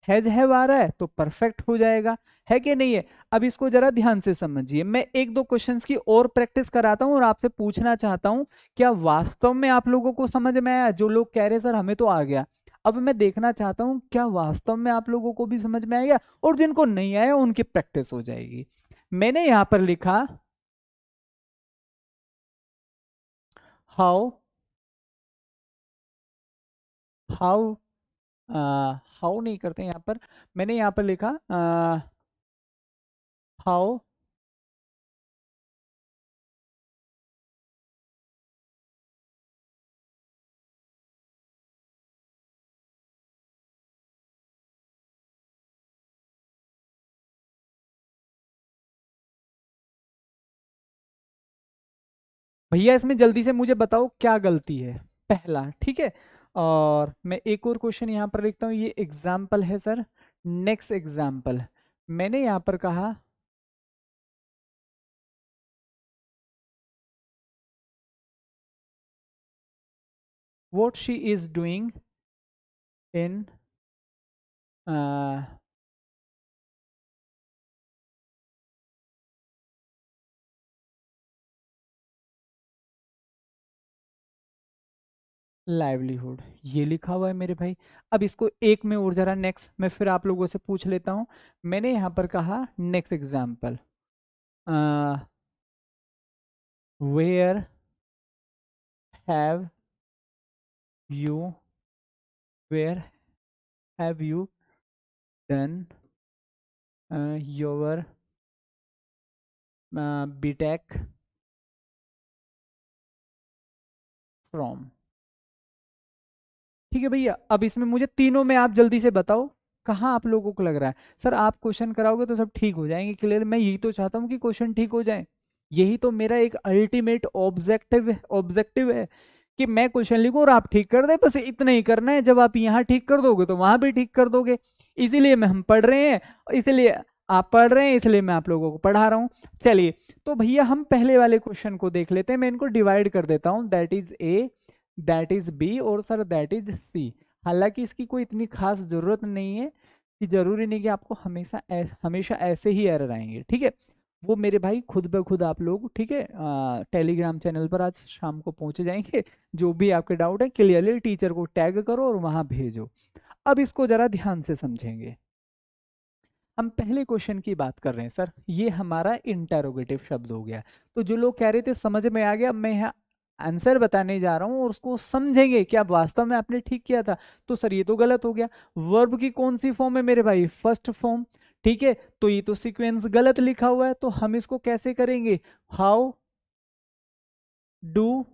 हैज हैव आ रहा है तो परफेक्ट हो जाएगा, है कि नहीं है। अब इसको जरा ध्यान से समझिए, मैं एक दो क्वेश्चंस की और प्रैक्टिस कराता हूं और आपसे पूछना चाहता हूं, क्या वास्तव में आप लोगों को समझ में आया। जो लोग कह रहे सर हमें तो आ गया, अब मैं देखना चाहता हूं क्या वास्तव में आप लोगों को भी समझ में आएगा, और जिनको नहीं आया उनकी प्रैक्टिस हो जाएगी। मैंने यहां पर लिखा हाउ, हाउ, हाउ नहीं करते यहाँ पर, मैंने यहाँ पर लिखा हाउ, भैया इसमें जल्दी से मुझे बताओ क्या गलती है, पहला, ठीक है। और मैं एक और क्वेश्चन यहाँ पर लिखता हूँ, ये एग्जाम्पल है सर, नेक्स्ट एग्जाम्पल। मैंने यहाँ पर कहा what she is doing in livelihood, ये लिखा हुआ है मेरे भाई। अब इसको एक में और जरा नेक्स्ट मैं फिर आप लोगों से पूछ लेता हूँ। मैंने यहाँ पर कहा next example, where have you, where have you done your B Tech from. ठीक है भैया, अब इसमें मुझे तीनों में आप जल्दी से बताओ कहाँ आप लोगों को लग रहा है सर आप क्वेश्चन कराओगे तो सब ठीक हो जाएंगे क्लियर। मैं यही तो चाहता हूँ कि क्वेश्चन ठीक हो जाए, यही तो मेरा एक अल्टीमेट ऑब्जेक्टिव है कि मैं क्वेश्चन लिखूं और आप ठीक कर दे, बस इतना ही करना है। जब आप यहाँ ठीक कर दोगे तो वहां भी ठीक कर दोगे। इसीलिए मैं हम पढ़ रहे हैं, इसलिए आप पढ़ रहे हैं, इसलिए मैं आप लोगों को पढ़ा रहा हूँ। चलिए तो भैया हम पहले वाले क्वेश्चन को देख लेते हैं। मैं इनको डिवाइड कर देता हूँ, that is A, that is B और सर दैट इज सी। हालांकि इसकी कोई इतनी खास जरूरत नहीं है कि जरूरी नहीं कि आपको हमेशा ऐसे ही एरर आएंगे। ठीक है, वो मेरे भाई खुद ब खुद आप लोग, ठीक है, टेलीग्राम चैनल पर आज शाम को पहुंचे जाएंगे। जो भी आपके डाउट है क्लियरली टीचर को टैग करो और वहां भेजो। अब इसको जरा ध्यान से समझेंगे। हम पहले क्वेश्चन की बात कर रहे हैं सर, ये हमारा इंटरोगेटिव शब्द हो गया। तो जो लोग कह रहे थे समझ में आ गया, मैं यहाँ आंसर बताने जा रहा हूं और उसको समझेंगे क्या वास्तव में आपने ठीक किया था। तो सर ये तो गलत हो गया, वर्ब की कौन सी फॉर्म है मेरे भाई, फर्स्ट फॉर्म। ठीक है, तो ये तो सीक्वेंस गलत लिखा हुआ है, तो हम इसको कैसे करेंगे, हाउ डू,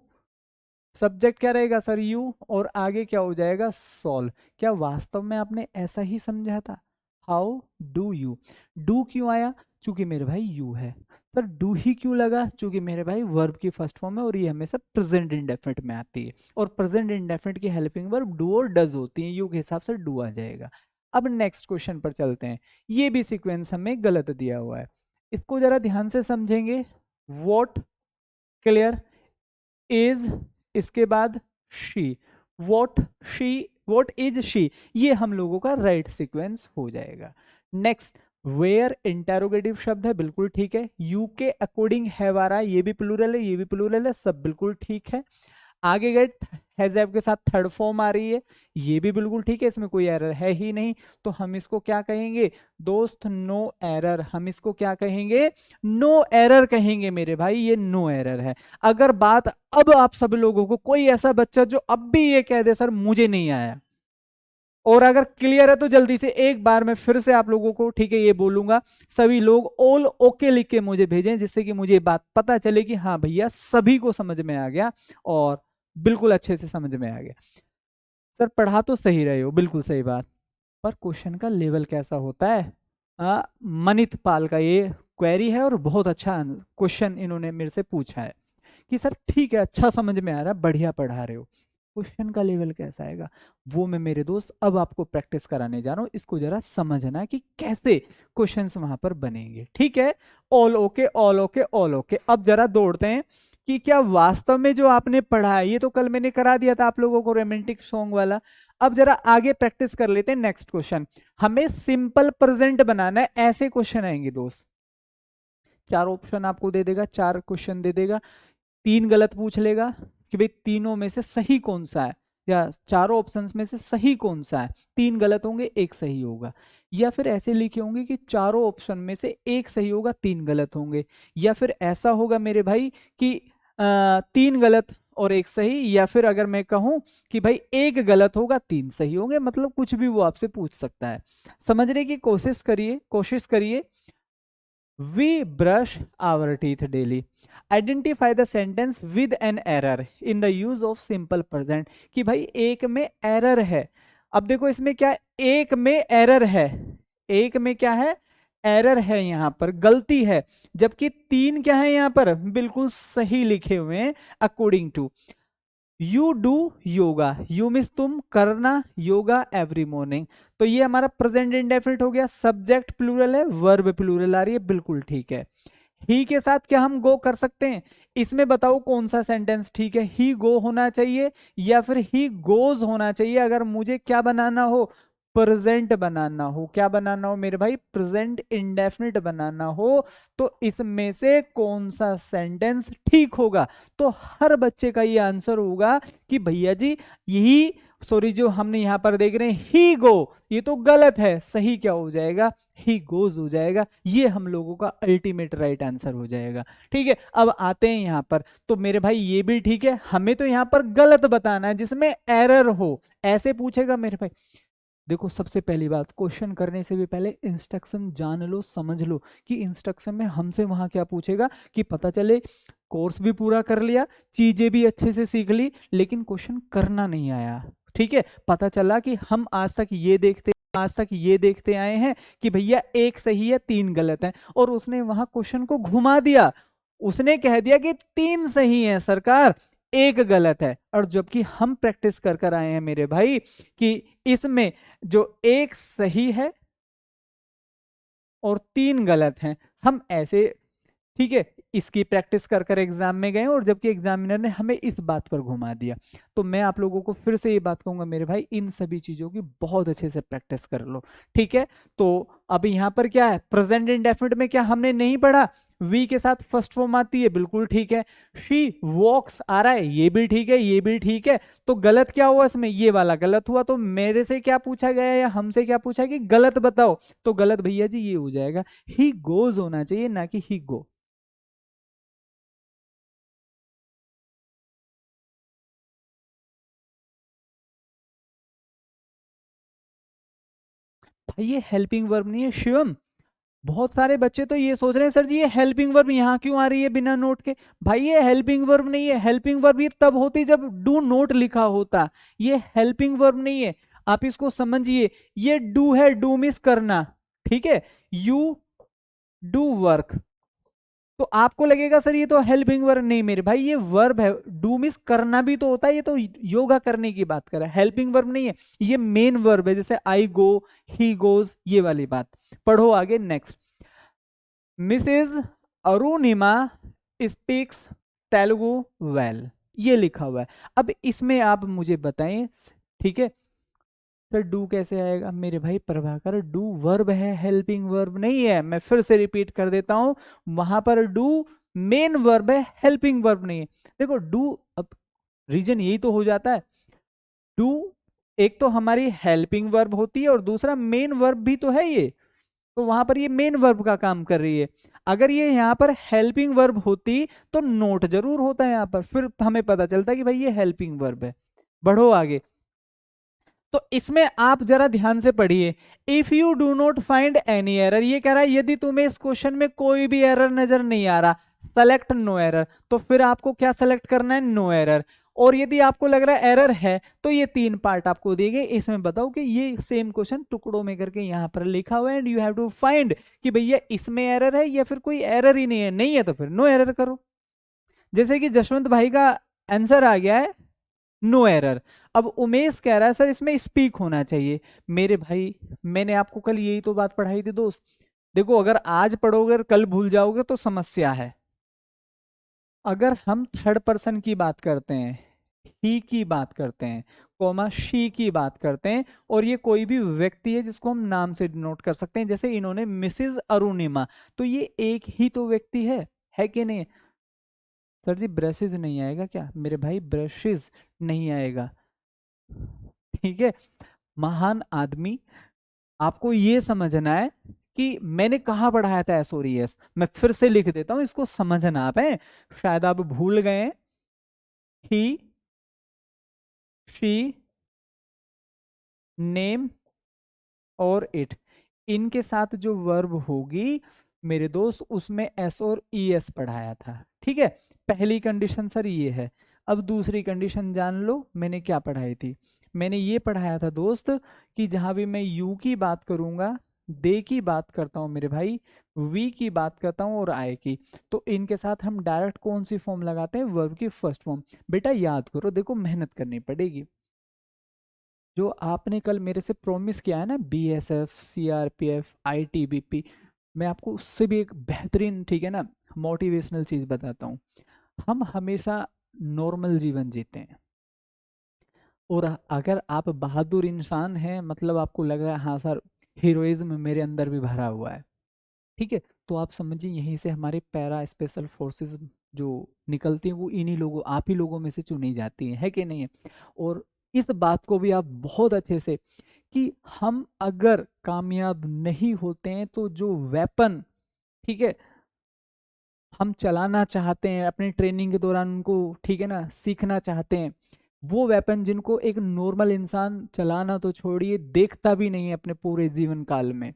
सब्जेक्ट क्या रहेगा सर यू, और आगे क्या हो जाएगा सॉल्व। क्या वास्तव में आपने ऐसा ही समझा था, हाउ डू यू। डू क्यों आया, चूंकि मेरे भाई यू है। सर डू ही क्यों लगा, चूंकि मेरे भाई वर्ब की फर्स्ट फॉर्म है और ये हमेशा प्रेजेंट इंडेफिनिट में आती है, और प्रेजेंट इंडेफिनिट की हेल्पिंग वर्ब डू और डज होती है, यू के हिसाब से डू आ जाएगा। अब नेक्स्ट क्वेश्चन पर चलते हैं। ये भी सीक्वेंस हमें गलत दिया हुआ है, इसको जरा ध्यान से समझेंगे। वॉट, क्लियर, इज, इसके बाद she, what she, what is she, ये हम लोगों का राइट सीक्वेंस हो जाएगा। नेक्स्ट, वेयर इंटेरोगेटिव शब्द है, बिल्कुल ठीक है। यू के अकॉर्डिंग हैव आ रहा है, ये भी प्लूरल है, ये भी प्लूरल है, सब बिल्कुल ठीक है। आगे गए हैज हैव के साथ थर्ड फॉर्म आ रही है, ये भी बिल्कुल ठीक है, इसमें कोई एरर है ही नहीं। तो हम इसको क्या कहेंगे दोस्त, नो एरर। हम इसको क्या कहेंगे, नो एरर कहेंगे मेरे भाई, ये नो एरर है। अगर बात, अब आप सब लोगों को कोई ऐसा बच्चा जो अब भी ये कह दे सर मुझे नहीं आया, और अगर क्लियर है तो जल्दी से एक बार मैं फिर से आप लोगों को, ठीक है, ये बोलूंगा, सभी लोग ऑल ओके लिख के मुझे भेजें, जिससे कि मुझे बात पता चले कि हाँ भैया सभी को समझ में आ गया और बिल्कुल अच्छे से समझ में आ गया। सर पढ़ा तो सही रहे हो, बिल्कुल सही बात, पर क्वेश्चन का लेवल कैसा होता है। मनित पाल का ये क्वेरी है और बहुत अच्छा क्वेश्चन इन्होंने मेरे से पूछा है कि सर ठीक है, अच्छा समझ में आ रहा है, बढ़िया पढ़ा रहे हो, क्वेश्चन का लेवल कैसा आएगा, वो मैं मेरे दोस्त अब आपको प्रैक्टिस कराने जा रहा हूं। इसको जरा समझना है कि कैसे क्वेश्चंस वहां पर बनेंगे। ठीक है, all okay, all okay, all okay. अब जरा दौड़ते हैं कि क्या वास्तव में जो आपने पढ़ा है, ये तो कल मैंने करा दिया था आप लोगों को रोमांटिक सॉन्ग वाला। अब जरा आगे प्रैक्टिस कर लेते हैं। नेक्स्ट क्वेश्चन, हमें सिंपल प्रेजेंट बनाना है, ऐसे क्वेश्चन आएंगे दोस्त। चार ऑप्शन आपको दे देगा, चार क्वेश्चन दे देगा, तीन गलत पूछ लेगा कि भाई तीनों में से सही कौन सा है, या चारों ऑप्शंस में से सही कौन सा है, तीन गलत होंगे एक सही होगा। या फिर ऐसे लिखे होंगे कि चारों ऑप्शन में से एक सही होगा तीन गलत होंगे। या फिर ऐसा होगा मेरे भाई कि तीन गलत और एक सही, या फिर अगर मैं कहूं कि भाई एक गलत होगा तीन सही होंगे, मतलब कुछ भी वो आपसे पूछ सकता है। समझने की कोशिश करिए, कोशिश करिए। We brush our teeth daily. Identify the sentence with an error in the use of simple present. कि भाई एक में एरर है। अब देखो इसमें क्या, एक में एरर है, एक में क्या है, एरर है, यहां पर गलती है, जबकि तीन क्या है यहां पर बिल्कुल सही लिखे हुए हैं according to. You do yoga, you means तुम करना योगा एवरी मॉर्निंग। तो ये हमारा प्रेजेंट इंडेफिनिट हो गया, सब्जेक्ट प्लूरल है, वर्ब प्लूरल आ रही है, बिल्कुल ठीक है। ही के साथ क्या हम गो कर सकते हैं, इसमें बताओ कौन सा सेंटेंस ठीक है, ही गो होना चाहिए या फिर ही गोज होना चाहिए। अगर मुझे क्या बनाना हो, प्रेजेंट बनाना हो, क्या बनाना हो मेरे भाई, प्रेजेंट इंडेफिनिट बनाना हो, तो इसमें से कौन सा सेंटेंस ठीक होगा। तो हर बच्चे का ये आंसर होगा कि भैया जी यही, सॉरी जो हमने यहां पर देख रहे हैं ही गो, ये तो गलत है, सही क्या हो जाएगा, ही गोज हो जाएगा। ये हम लोगों का अल्टीमेट राइट आंसर हो जाएगा। ठीक है, अब आते हैं यहां पर, तो मेरे भाई ये भी ठीक है, हमें तो यहां पर गलत बताना है जिसमें एरर हो, ऐसे पूछेगा मेरे भाई। देखो सबसे पहली बात, क्वेश्चन करने से भी पहले इंस्ट्रक्शन जान लो, समझ लो कि इंस्ट्रक्शन में हमसे वहां क्या पूछेगा, कि पता चले कोर्स भी पूरा कर लिया, चीजें भी अच्छे से सीख ली, लेकिन क्वेश्चन करना नहीं आया। ठीक है, पता चला कि हम आज तक ये देखते आए हैं कि भैया एक सही है तीन गलत है, और उसने वहां क्वेश्चन को घुमा दिया, उसने कह दिया कि तीन सही है सरकार, एक गलत है। और जबकि हम प्रैक्टिस कर कर आए हैं मेरे भाई कि इसमें जो एक सही है और तीन गलत हैं, हम ऐसे, ठीक है, इसकी प्रैक्टिस कर कर एग्जाम में गए, और जबकि एग्जामिनर ने हमें इस बात पर घुमा दिया। तो मैं आप लोगों को फिर से ये बात कहूंगा मेरे भाई, इन सभी चीजों की बहुत अच्छे से प्रैक्टिस कर लो। ठीक है, तो अब यहाँ पर क्या है, प्रेजेंट इंडेफिनिट में क्या हमने नहीं पढ़ा, वी के साथ फर्स्ट फॉर्म आती है, बिल्कुल ठीक है। शी वॉक्स आ रहा है, ये भी ठीक है, ये भी ठीक है। तो गलत क्या हुआ इसमें, ये वाला गलत हुआ। तो मेरे से क्या पूछा गया है या हमसे क्या पूछा कि गलत बताओ, तो गलत भैया जी ये हो जाएगा, ही गोज होना चाहिए, ना कि ही गो। भाई ये हेल्पिंग वर्ब नहीं है शिवम। बहुत सारे बच्चे तो ये सोच रहे हैं सर जी ये हेल्पिंग वर्ब यहाँ क्यों आ रही है बिना नोट के। भाई ये हेल्पिंग वर्ब नहीं है, हेल्पिंग वर्ब ये तब होती जब डू नोट लिखा होता, ये हेल्पिंग वर्ब नहीं है। आप इसको समझिए, ये डू है, डू मिस करना, ठीक है, यू डू वर्क। तो आपको लगेगा सर ये तो हेल्पिंग वर्ब, नहीं मेरे भाई ये वर्ब है, डू मिस करना भी तो होता है, ये तो योगा करने की बात कर रहा है, हेल्पिंग वर्ब नहीं है, ये मेन वर्ब है, जैसे आई गो, ही गोज, ये वाली बात। पढ़ो आगे next. Mrs Arunima speaks Telugu well, ये लिखा हुआ है। अब इसमें आप मुझे बताएं, ठीक है, सर डू कैसे आएगा, मेरे भाई प्रभाकर डू वर्ब है, हेल्पिंग वर्ब नहीं है। मैं फिर से रिपीट कर देता हूं, वहां पर डू मेन वर्ब है, हेल्पिंग वर्ब नहीं है। देखो डू, अब रीजन यही तो हो जाता है, डू एक तो हमारी हेल्पिंग वर्ब होती है और दूसरा मेन वर्ब भी तो है ये, तो वहां पर ये मेन वर्ब का काम कर रही है। अगर ये यहाँ पर हेल्पिंग वर्ब होती तो नोट जरूर होता है यहाँ पर, फिर हमें पता चलता है कि भाई ये हेल्पिंग वर्ब है। बढ़ो आगे। तो इसमें आप जरा ध्यान से पढ़िए, if you do not find any error, ये कह रहा है यदि तुम्हें इस क्वेश्चन में कोई भी एरर नजर नहीं आ रहा, सेलेक्ट नो एरर, तो फिर आपको क्या सेलेक्ट करना है, नो एरर। और यदि आपको लग रहा है एरर है, तो ये तीन पार्ट आपको दिए गए, इसमें बताओ कि ये सेम क्वेश्चन टुकड़ों में करके यहां पर लिखा हुआ है, and you have to find कि भैया इसमें एरर है या फिर कोई एरर ही नहीं है, नहीं है तो फिर नो एरर करो। जैसे कि जशवंत भाई का आंसर आ गया है नो एरर। अब उमेश कह रहा है सर इसमें स्पीक होना चाहिए। मेरे भाई मैंने आपको कल यही तो बात पढ़ाई थी दोस्त, देखो अगर आज पढ़ोगे और कल भूल जाओगे तो समस्या है। अगर हम थर्ड पर्सन की बात करते हैं, ही की बात करते हैं, कोमा शी की बात करते हैं, और ये कोई भी व्यक्ति है जिसको हम नाम से डिनोट कर सकते हैं, जैसे इन्होंने मिसेज अरुणिमा, तो ये एक ही तो व्यक्ति है कि नहीं। सर जी ब्रशेज नहीं आएगा क्या, मेरे भाई ब्रशेज नहीं आएगा, ठीक है। महान आदमी, आपको ये समझना है कि मैंने कहा पढ़ाया था एसोरियस, मैं फिर से लिख देता हूं इसको समझना आप है, शायद आप भूल गए। ही, शी, नेम और इट, इनके साथ जो वर्ब होगी मेरे दोस्त, उसमें एस और ई एस पढ़ाया था, ठीक है। पहली कंडीशन सर ये है। अब दूसरी कंडीशन जान लो मैंने क्या पढ़ाई थी, मैंने ये पढ़ाया था दोस्त कि जहां भी मैं यू की बात करूंगा, दे की बात करता हूं मेरे भाई, वी की बात करता हूं और आई की, तो इनके साथ हम डायरेक्ट कौन सी फॉर्म लगाते हैं, वर्ब की फर्स्ट फॉर्म। बेटा याद करो, देखो मेहनत करनी पड़ेगी, जो आपने कल मेरे से प्रॉमिस किया है ना, बीएसएफ, सीआरपीएफ, आईटीबीपी, मैं आपको उससे भी एक बेहतरीन, ठीक है ना, मोटिवेशनल चीज बताता हूँ। हम हमेशा नॉर्मल जीवन जीते हैं, और अगर आप बहादुर इंसान हैं, मतलब आपको लग रहा है हाँ सर हीरोइज्म मेरे अंदर भी भरा हुआ है, ठीक है, तो आप समझिए यहीं से हमारे पैरा स्पेशल फोर्सेस जो निकलती हैं वो इन्हीं लोगों, आप ही लोगों में से चुनी जाती हैं, है कि नहीं है। और इस बात को भी आप बहुत अच्छे से, कि हम अगर कामयाब नहीं होते हैं तो जो वेपन, ठीक है, हम चलाना चाहते हैं अपनी ट्रेनिंग के दौरान उनको, ठीक है ना, सीखना चाहते हैं, वो वेपन जिनको एक नॉर्मल इंसान चलाना तो छोड़िए, देखता भी नहीं है अपने पूरे जीवन काल में,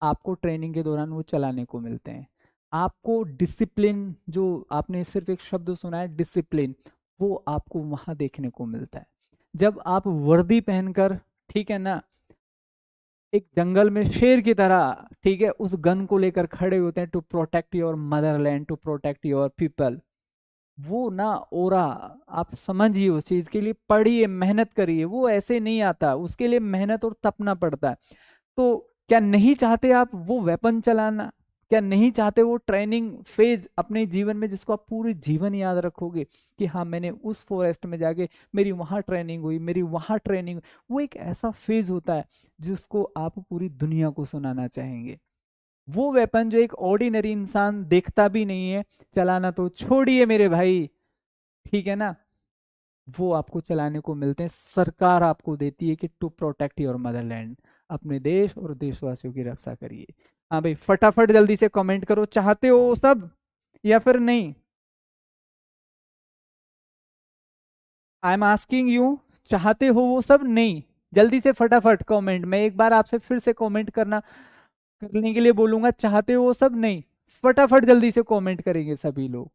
आपको ट्रेनिंग के दौरान वो चलाने को मिलते हैं। आपको डिसिप्लिन, जो आपने सिर्फ एक शब्द सुना है डिसिप्लिन, वो आपको वहां देखने को मिलता है। जब आप वर्दी पहनकर, ठीक है ना, एक जंगल में शेर की तरह, ठीक है, उस गन को लेकर खड़े होते हैं, to protect your motherland, to protect your people, वो ना ओरा, आप समझिए, उस चीज के लिए पढ़िए, मेहनत करिए, वो ऐसे नहीं आता, उसके लिए मेहनत और तपना पड़ता है। तो क्या नहीं चाहते आप वो वेपन चलाना? क्या नहीं चाहते वो ट्रेनिंग फेज अपने जीवन में, जिसको आप पूरे जीवन याद रखोगे कि हाँ मैंने उस फॉरेस्ट में जाके मेरी वहां ट्रेनिंग हुई, मेरी वहां ट्रेनिंग, वो एक ऐसा फेज होता है जिसको आप पूरी दुनिया को सुनाना चाहेंगे। वो वेपन जो एक ऑर्डिनरी इंसान देखता भी नहीं है, चलाना तो छोड़िए मेरे भाई, ठीक है ना, वो आपको चलाने को मिलते हैं, सरकार आपको देती है कि टू प्रोटेक्ट योर मदरलैंड, अपने देश और देशवासियों की रक्षा करिए। हाँ भाई, फटाफट जल्दी से कमेंट करो, चाहते हो वो सब या फिर नहीं? आई एम आस्किंग यू, चाहते हो वो सब? नहीं? जल्दी से फटाफट कमेंट, मैं एक बार आपसे फिर से कमेंट करने के लिए बोलूंगा, चाहते हो वो सब? नहीं? फटाफट जल्दी से कमेंट करेंगे सभी लोग।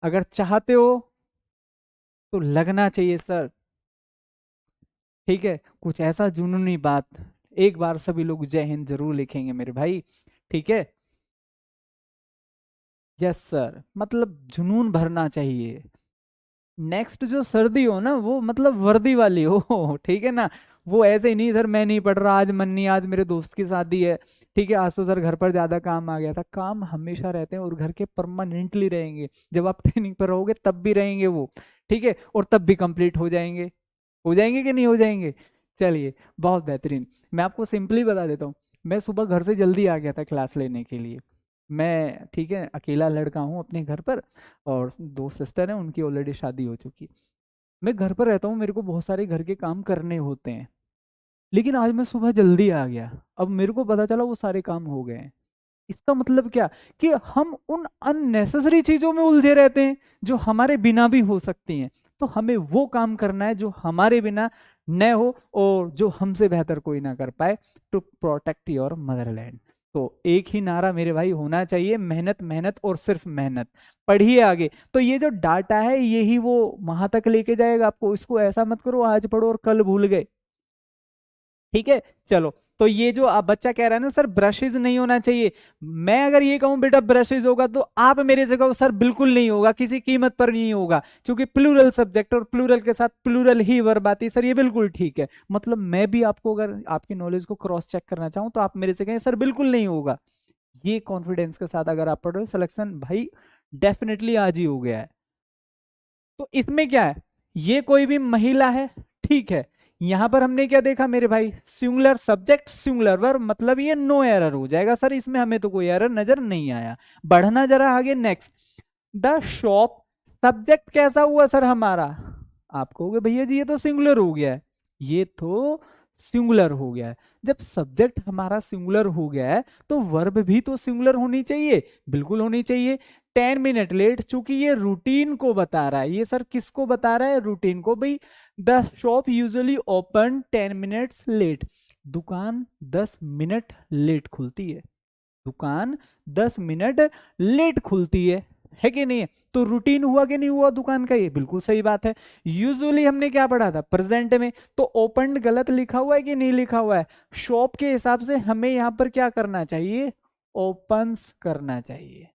अगर चाहते हो तो लगना चाहिए सर, ठीक है, कुछ ऐसा जुनूनी बात, एक बार सभी लोग जय हिंद जरूर लिखेंगे मेरे भाई, ठीक है। यस सर, मतलब जुनून भरना चाहिए। नेक्स्ट जो सर्दी हो ना, वो मतलब वर्दी वाली हो ठीक है ना, वो ऐसे ही नहीं सर मैं नहीं पढ़ रहा, आज मन नहीं, आज मेरे दोस्त की शादी है, ठीक है, आज तो सर घर पर ज्यादा काम आ गया था। काम हमेशा रहते हैं और घर के परमानेंटली रहेंगे, जब आप ट्रेनिंग पर रहोगे तब भी रहेंगे वो, ठीक है, और तब भी कंप्लीट हो जाएंगे कि नहीं हो जाएंगे? चलिए, बहुत बेहतरीन। मैं आपको सिंपली बता देता हूँ, मैं सुबह घर से जल्दी आ गया था क्लास लेने के लिए, मैं, ठीक है, अकेला लड़का हूँ अपने घर पर, और दो सिस्टर हैं, उनकी ऑलरेडी शादी हो चुकी। मैं घर पर रहता हूँ, मेरे को बहुत सारे घर के काम करने होते हैं, लेकिन आज मैं सुबह जल्दी आ गया, अब मेरे को पता चला वो सारे काम हो गए हैं। इसका मतलब क्या, कि हम उन अननेसेसरी चीजों में उलझे रहते हैं जो हमारे बिना भी हो सकती हैं। तो हमें वो काम करना है जो हमारे बिना न हो और जो हमसे बेहतर कोई ना कर पाए, टू प्रोटेक्ट योर मदरलैंड। तो एक ही नारा मेरे भाई होना चाहिए, मेहनत मेहनत और सिर्फ मेहनत। पढ़िए आगे, तो ये जो डाटा है यही वो वहां तक लेके जाएगा आपको, इसको ऐसा मत करो आज पढ़ो और कल भूल गए, ठीक है। चलो, तो ये जो आप बच्चा कह रहा है ना सर ब्रशेज नहीं होना चाहिए, मैं अगर ये कहूं बेटा ब्रशेज होगा, तो आप मेरे से कहो सर बिल्कुल नहीं होगा, किसी कीमत पर नहीं होगा, क्योंकि प्लूरल सब्जेक्ट और प्लूरल के साथ प्लूरल ही वर्ब आती है सर, ये बिल्कुल ठीक है। मतलब मैं भी आपको अगर आपकी नॉलेज को क्रॉस चेक करना चाहूं तो आप मेरे से कहें सर बिल्कुल नहीं होगा, ये कॉन्फिडेंस के साथ अगर आप पढ़ रहे हो, सिलेक्शन भाई डेफिनेटली आज ही हो गया है। तो इसमें क्या है, ये कोई भी महिला है, ठीक है, यहां पर हमने क्या देखा मेरे भाई, सिंगुलर सब्जेक्ट सिंगुलर वर्ब, मतलब ये नो एरर हो जाएगा सर, इसमें हमें तो कोई एरर नजर नहीं आया। बढ़ना जरा आगे, नेक्स्ट, द शॉप, सब्जेक्ट कैसा हुआ सर हमारा? आप कहोगे भैया जी ये तो सिंगुलर हो गया है, ये तो सिंगुलर हो गया है। जब सब्जेक्ट हमारा सिंगुलर हो गया है तो वर्ब भी तो सिंगुलर होनी चाहिए, बिल्कुल होनी चाहिए। 10 मिनट लेट, चूंकि ये रूटीन को बता रहा है, ये सर किसको बता रहा है, रूटीन को भाई। The shop usually open 10 minutes late, दुकान 10 मिनट लेट खुलती है, दुकान 10 मिनट लेट खुलती है कि नहीं है? तो रूटीन हुआ कि नहीं हुआ दुकान का, ये बिल्कुल सही बात है। यूजुअली हमने क्या पढ़ा था प्रेजेंट में, तो ओपन गलत लिखा हुआ है कि नहीं लिखा हुआ है? शॉप के हिसाब से हमें यहां पर क्या करना चाहिए, ओपन्स करना चाहिए,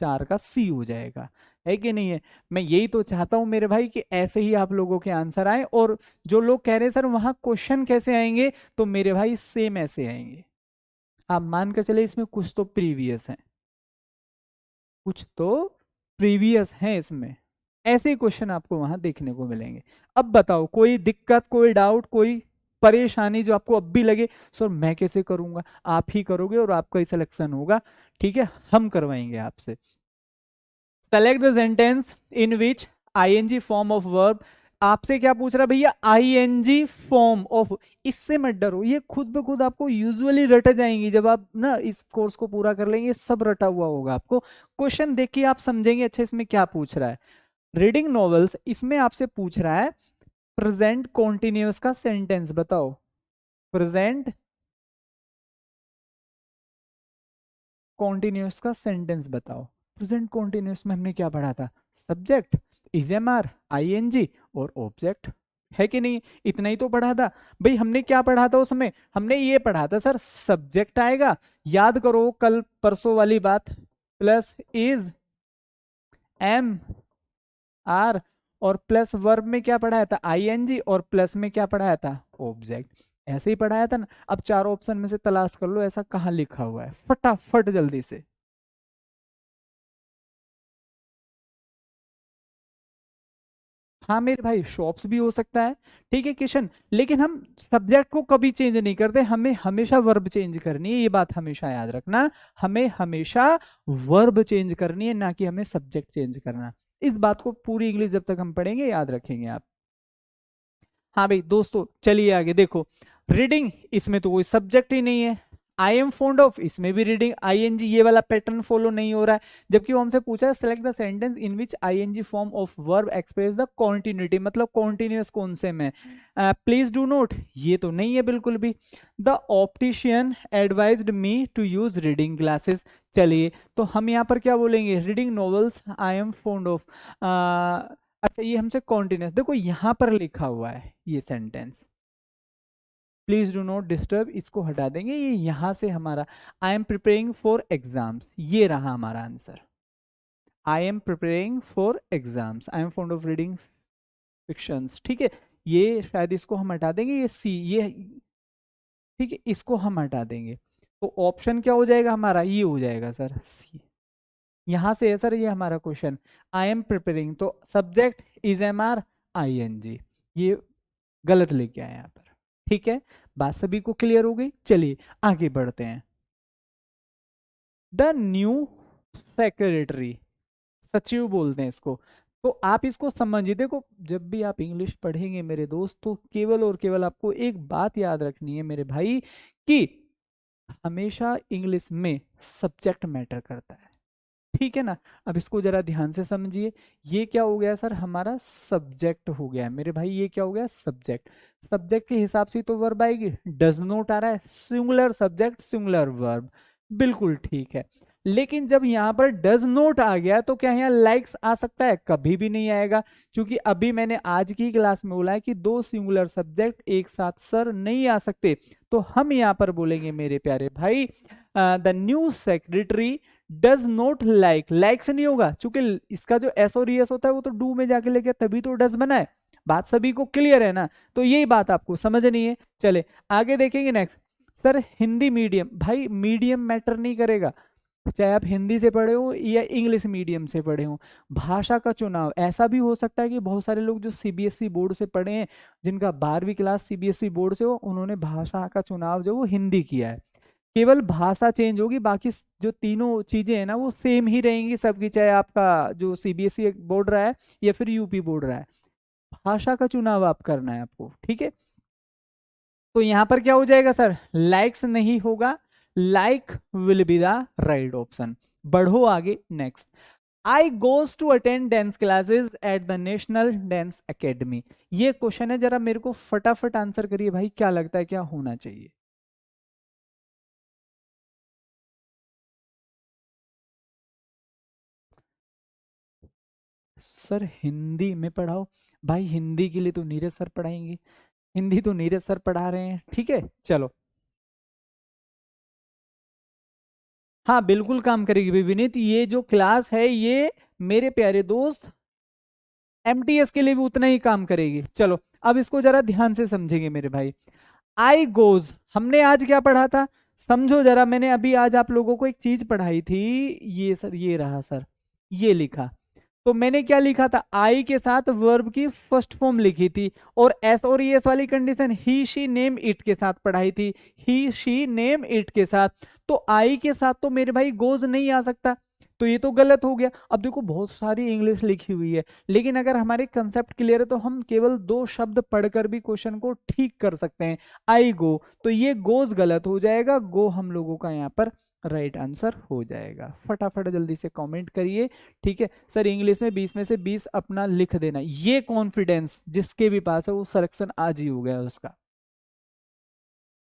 4 का सी हो जाएगा, है कि नहीं है? मैं यही तो चाहता हूं मेरे भाई कि ऐसे ही आप लोगों के आंसर आए, और जो लोग कह रहे हैं सर वहां क्वेश्चन कैसे आएंगे, तो मेरे भाई सेम ऐसे आएंगे। आप मान कर चले इसमें कुछ तो प्रीवियस है, कुछ तो प्रीवियस है इसमें, ऐसे क्वेश्चन आपको वहां देखने को मिलेंगे। अब बताओ कोई दिक्कत, कोई डाउट, कोई परेशानी जो आपको अब भी लगे सर मैं कैसे करूंगा, आप ही करोगे और आपका ही सिलेक्शन होगा, ठीक है, हम करवाएंगे आपसे। Select the sentence in which I N G form of verb, आपसे क्या पूछ रहा है भैया, आईएनजी फॉर्म ऑफ, इससे मत डरो, ये खुद ब खुद आपको यूजुअली रट जाएंगी, जब आप ना इस कोर्स को पूरा कर लेंगे सब रटा हुआ होगा आपको। क्वेश्चन देख के आप समझेंगे अच्छा इसमें क्या पूछ रहा है। रीडिंग नॉवेल्स, इसमें आपसे पूछ रहा है प्रेजेंट कॉन्टिन्यूअस का सेंटेंस बताओ। प्रेजेंट कॉन्टिन्यूअस का सेंटेंस बताओ। प्रेजेंट कॉन्टिन्यूअस में हमने क्या पढ़ा था? Subject, is M R, I N G और ऑब्जेक्ट, है कि नहीं? इतना ही तो पढ़ा था भाई। हमने क्या पढ़ा था उसमें? हमने ये पढ़ा था सर, सब्जेक्ट आएगा, याद करो कल परसों वाली बात, प्लस इज एम आर, और प्लस वर्ब में क्या पढ़ाया था? आई एन जी, और प्लस में क्या पढ़ाया था? ऑब्जेक्ट। ऐसे ही पढ़ाया था ना। अब चारों ऑप्शन में से तलाश कर लो ऐसा कहाँ लिखा हुआ है, फटाफट जल्दी से। हाँ मेरे भाई, शॉप्स भी हो सकता है, ठीक है किशन, लेकिन हम सब्जेक्ट को कभी चेंज नहीं करते, हमें हमेशा वर्ब चेंज करनी है, ये बात हमेशा याद रखना। हमें हमेशा वर्ब चेंज करनी है, ना कि हमें सब्जेक्ट चेंज करना। इस बात को पूरी इंग्लिश जब तक हम पढ़ेंगे याद रखेंगे आप। हाँ भाई दोस्तों, चलिए आगे देखो। रीडिंग, इसमें तो कोई सब्जेक्ट ही नहीं है। आई एम फॉन्ड ऑफ, इसमें भी रीडिंग आई एन जी, ये वाला पैटर्न फॉलो नहीं हो रहा है। जबकि वो हमसे पूछा है select the sentence in which I N G form of verb express the continuity, मतलब कॉन्टिन्यूस कौन से में? प्लीज डू नोट, ये तो नहीं है बिल्कुल भी। The optician advised me to use reading glasses. चलिए, तो हम यहाँ पर क्या बोलेंगे? Reading novels I am fond of. अच्छा, ये हमसे कॉन्टिन्यूस, देखो यहाँ पर लिखा हुआ है ये sentence, please do not disturb, इसको हटा देंगे, ये यहां से हमारा आई एम प्रिपेयरिंग फॉर एग्जाम्स, ये रहा हमारा answer. I am preparing for exams, I am fond of reading fictions, ठीक है। ये शायद इसको हम हटा देंगे, ये सी, ये ठीक है, इसको हम हटा देंगे। तो ऑप्शन क्या हो जाएगा हमारा? ये हो जाएगा सर सी। यहां से है सर ये हमारा क्वेश्चन, आई एम प्रिपेयरिंग, तो subject is M R I N G, ये गलत लेके आए यहाँ पर, ठीक है। बात सभी को क्लियर हो गई? चलिए आगे बढ़ते हैं। द न्यू सेक्रेटरी, सचिव बोलते हैं इसको। तो आप इसको समझिए, देखो जब भी आप इंग्लिश पढ़ेंगे मेरे दोस्त, तो केवल और केवल आपको एक बात याद रखनी है मेरे भाई, कि हमेशा इंग्लिश में सब्जेक्ट मैटर करता है, ठीक है ना। अब इसको जरा ध्यान से समझिए, ये क्या हो गया सर? हमारा सब्जेक्ट हो गया है मेरे भाई, ये क्या हो गया? सब्जेक्ट। सब्जेक्ट के हिसाब से तो वर्ब आएगी, डज नॉट आ रहा है, सिंगुलर सब्जेक्ट सिंगुलर वर्ब, बिल्कुल ठीक है। लेकिन जब यहाँ पर डज नॉट आ गया, तो क्या यहाँ लाइक्स आ सकता है? कभी भी नहीं आएगा, क्योंकि अभी मैंने आज की क्लास में बोला है कि दो सिंगुलर सब्जेक्ट एक साथ सर नहीं आ सकते। तो हम यहाँ पर बोलेंगे मेरे प्यारे भाई, the new secretary does not like, like से नहीं होगा, क्योंकि इसका जो एस और एस होता है वो तो डू में जाके लेके तभी तो डज बना है। बात सभी को क्लियर है ना? तो यही बात आपको समझनी है। चले आगे देखेंगे नेक्स्ट। सर हिंदी मीडियम, भाई मीडियम मैटर नहीं करेगा, चाहे आप हिंदी से पढ़े हो या इंग्लिश मीडियम से पढ़े हो। भाषा का चुनाव, ऐसा भी हो सकता है कि बहुत सारे लोग जो सीबीएसई बोर्ड से पढ़े हैं, जिनका 12वीं क्लास सीबीएसई बोर्ड से हो, उन्होंने भाषा का चुनाव जो वो हिंदी किया है। केवल भाषा चेंज होगी, बाकी जो तीनों चीजें हैं ना वो सेम ही रहेंगी सबकी, चाहे आपका जो सीबीएसई बोर्ड रहा है या फिर यूपी बोर्ड रहा है। भाषा का चुनाव आप करना है आपको, ठीक है। तो यहां पर क्या हो जाएगा सर? लाइक्स नहीं होगा, like will be the right option. बढ़ो आगे next. I goes to attend dance classes at the national dance academy. ये क्वेश्चन है, जरा मेरे को फटाफट आंसर करिए भाई, क्या लगता है क्या होना चाहिए? सर हिंदी में पढ़ाओ, भाई हिंदी के लिए तो नीरज सर पढ़ाएंगे, हिंदी तो नीरज सर पढ़ा रहे हैं, ठीक है चलो। हाँ बिल्कुल काम करेगी भाई विनीत, ये जो क्लास है ये मेरे प्यारे दोस्त एमटीएस के लिए भी उतना ही काम करेगी। चलो अब इसको जरा ध्यान से समझेंगे मेरे भाई। आई गोज, हमने आज क्या पढ़ा था? समझो जरा, मैंने अभी आज आप लोगों को एक चीज पढ़ाई थी, ये सर ये रहा सर, ये लिखा। तो मैंने क्या लिखा था? आई के साथ वर्ब की फर्स्ट फॉर्म लिखी थी, और एस और एस वाली condition he she name it के साथ पढ़ाई थी, ही शी नेम इट के साथ। तो आई के साथ तो मेरे भाई गोज नहीं आ सकता, तो ये तो गलत हो गया। अब देखो बहुत सारी इंग्लिश लिखी हुई है, लेकिन अगर हमारे कंसेप्ट क्लियर है तो हम केवल दो शब्द पढ़कर भी क्वेश्चन को ठीक कर सकते हैं। आई गो, तो ये गोज गलत हो जाएगा, गो हम लोगों का यहाँ पर राइट आंसर हो जाएगा। फटाफट जल्दी से कमेंट करिए। ठीक है सर, इंग्लिश में 20 में से 20 अपना लिख देना, ये कॉन्फिडेंस जिसके भी पास है वो सिलेक्शन आज ही हो गया उसका।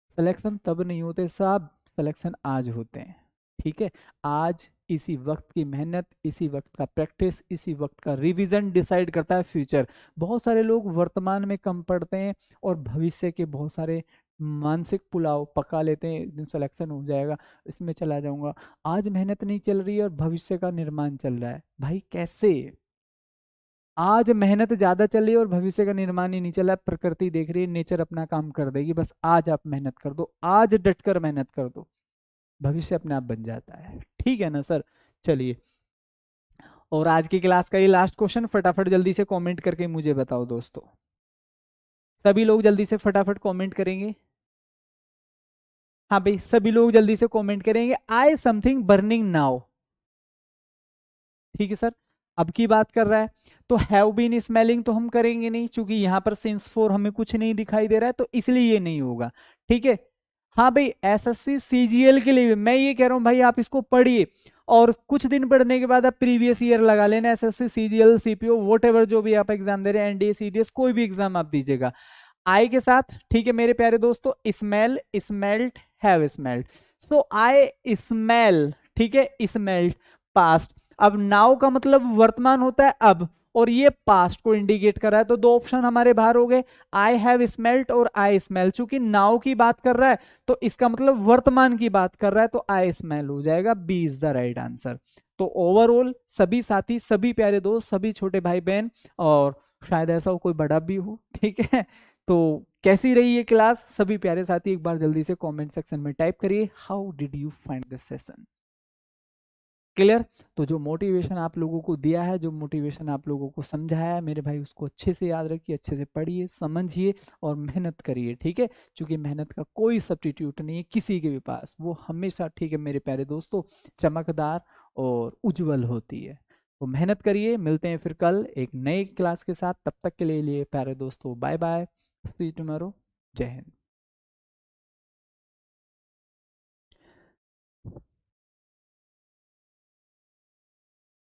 सिलेक्शन तब नहीं होते साहब, सिलेक्शन आज होते हैं। ठीक है, आज इसी वक्त की मेहनत, इसी वक्त का प्रैक्टिस, इसी वक्त का रिवीजन डिसाइड करता है फ्यूचर। बहुत सारे लोग वर्तमान में कम पढ़ते हैं और भविष्य के बहुत सारे मानसिक पुलाव पका लेते हैं, एक दिन सिलेक्शन हो जाएगा, इसमें चला जाऊंगा। आज मेहनत नहीं चल रही है और भविष्य का निर्माण चल रहा है, भाई कैसे? आज मेहनत ज्यादा चल रही है और भविष्य का निर्माण ही नहीं चल रहा है। प्रकृति देख रही है, नेचर अपना काम कर देगी, बस आज आप मेहनत कर दो, आज डटकर मेहनत कर दो, भविष्य अपने आप बन जाता है। ठीक है ना सर? चलिए, और आज की क्लास का ये लास्ट क्वेश्चन, फटाफट जल्दी से कमेंट करके मुझे बताओ दोस्तों। सभी लोग जल्दी से फटाफट कमेंट करेंगे। हाँ भाई, सभी लोग जल्दी से कमेंट करेंगे, आई समथिंग बर्निंग नाउ। ठीक है सर, अब की बात कर रहा है तो हैव बीन स्मेलिंग तो हम करेंगे नहीं, क्योंकि यहां पर सिंस फॉर हमें कुछ नहीं दिखाई दे रहा है, तो इसलिए ये नहीं होगा। ठीक है, हाँ भाई, एसएससी सीजीएल के लिए मैं ये कह रहा हूं भाई, आप इसको पढ़िए और कुछ दिन पढ़ने के बाद आप प्रीवियस ईयर लगा लेना, SSC CGL CPO vote ever जो भी आप एग्जाम दे रहे हैं, एनडीए सीडीएस कोई भी एग्जाम आप दीजिएगा आई के साथ। ठीक है मेरे प्यारे दोस्तों, smell, smelt, have smelt, so I smell. ठीक है, स्मेल्ट पास्ट। अब नाउ का मतलब वर्तमान होता है अब, और ये पास्ट को इंडिकेट कर रहा है, तो दो ऑप्शन हमारे बाहर हो गए, आई हैव स्मेल्ट और आई स्मेल। चूंकि नाउ की बात कर रहा है तो इसका मतलब वर्तमान की बात कर रहा है, तो आई स्मेल हो जाएगा, B is the right answer. तो ओवरऑल सभी साथी, सभी प्यारे दोस्त, सभी छोटे भाई बहन, और शायद ऐसा हो कोई बड़ा भी हो, ठीक है, तो कैसी रही ये क्लास? सभी प्यारे साथी एक बार जल्दी से कमेंट सेक्शन में टाइप करिए, how did you find this session? Clear? तो जो मोटिवेशन आप लोगों को दिया है, जो मोटिवेशन आप लोगों को समझाया है मेरे भाई, उसको अच्छे से याद रखिए, अच्छे से पढ़िए, समझिए और मेहनत करिए। ठीक है, क्योंकि मेहनत का कोई सब्स्टिट्यूट नहीं है किसी के भी पास, वो हमेशा, ठीक है मेरे प्यारे दोस्तों, चमकदार और उज्जवल होती है। तो मेहनत करिए, मिलते हैं फिर कल एक नए क्लास के साथ, तब तक के लिए प्यारे दोस्तों bye bye, see you tomorrow, Jai Hind.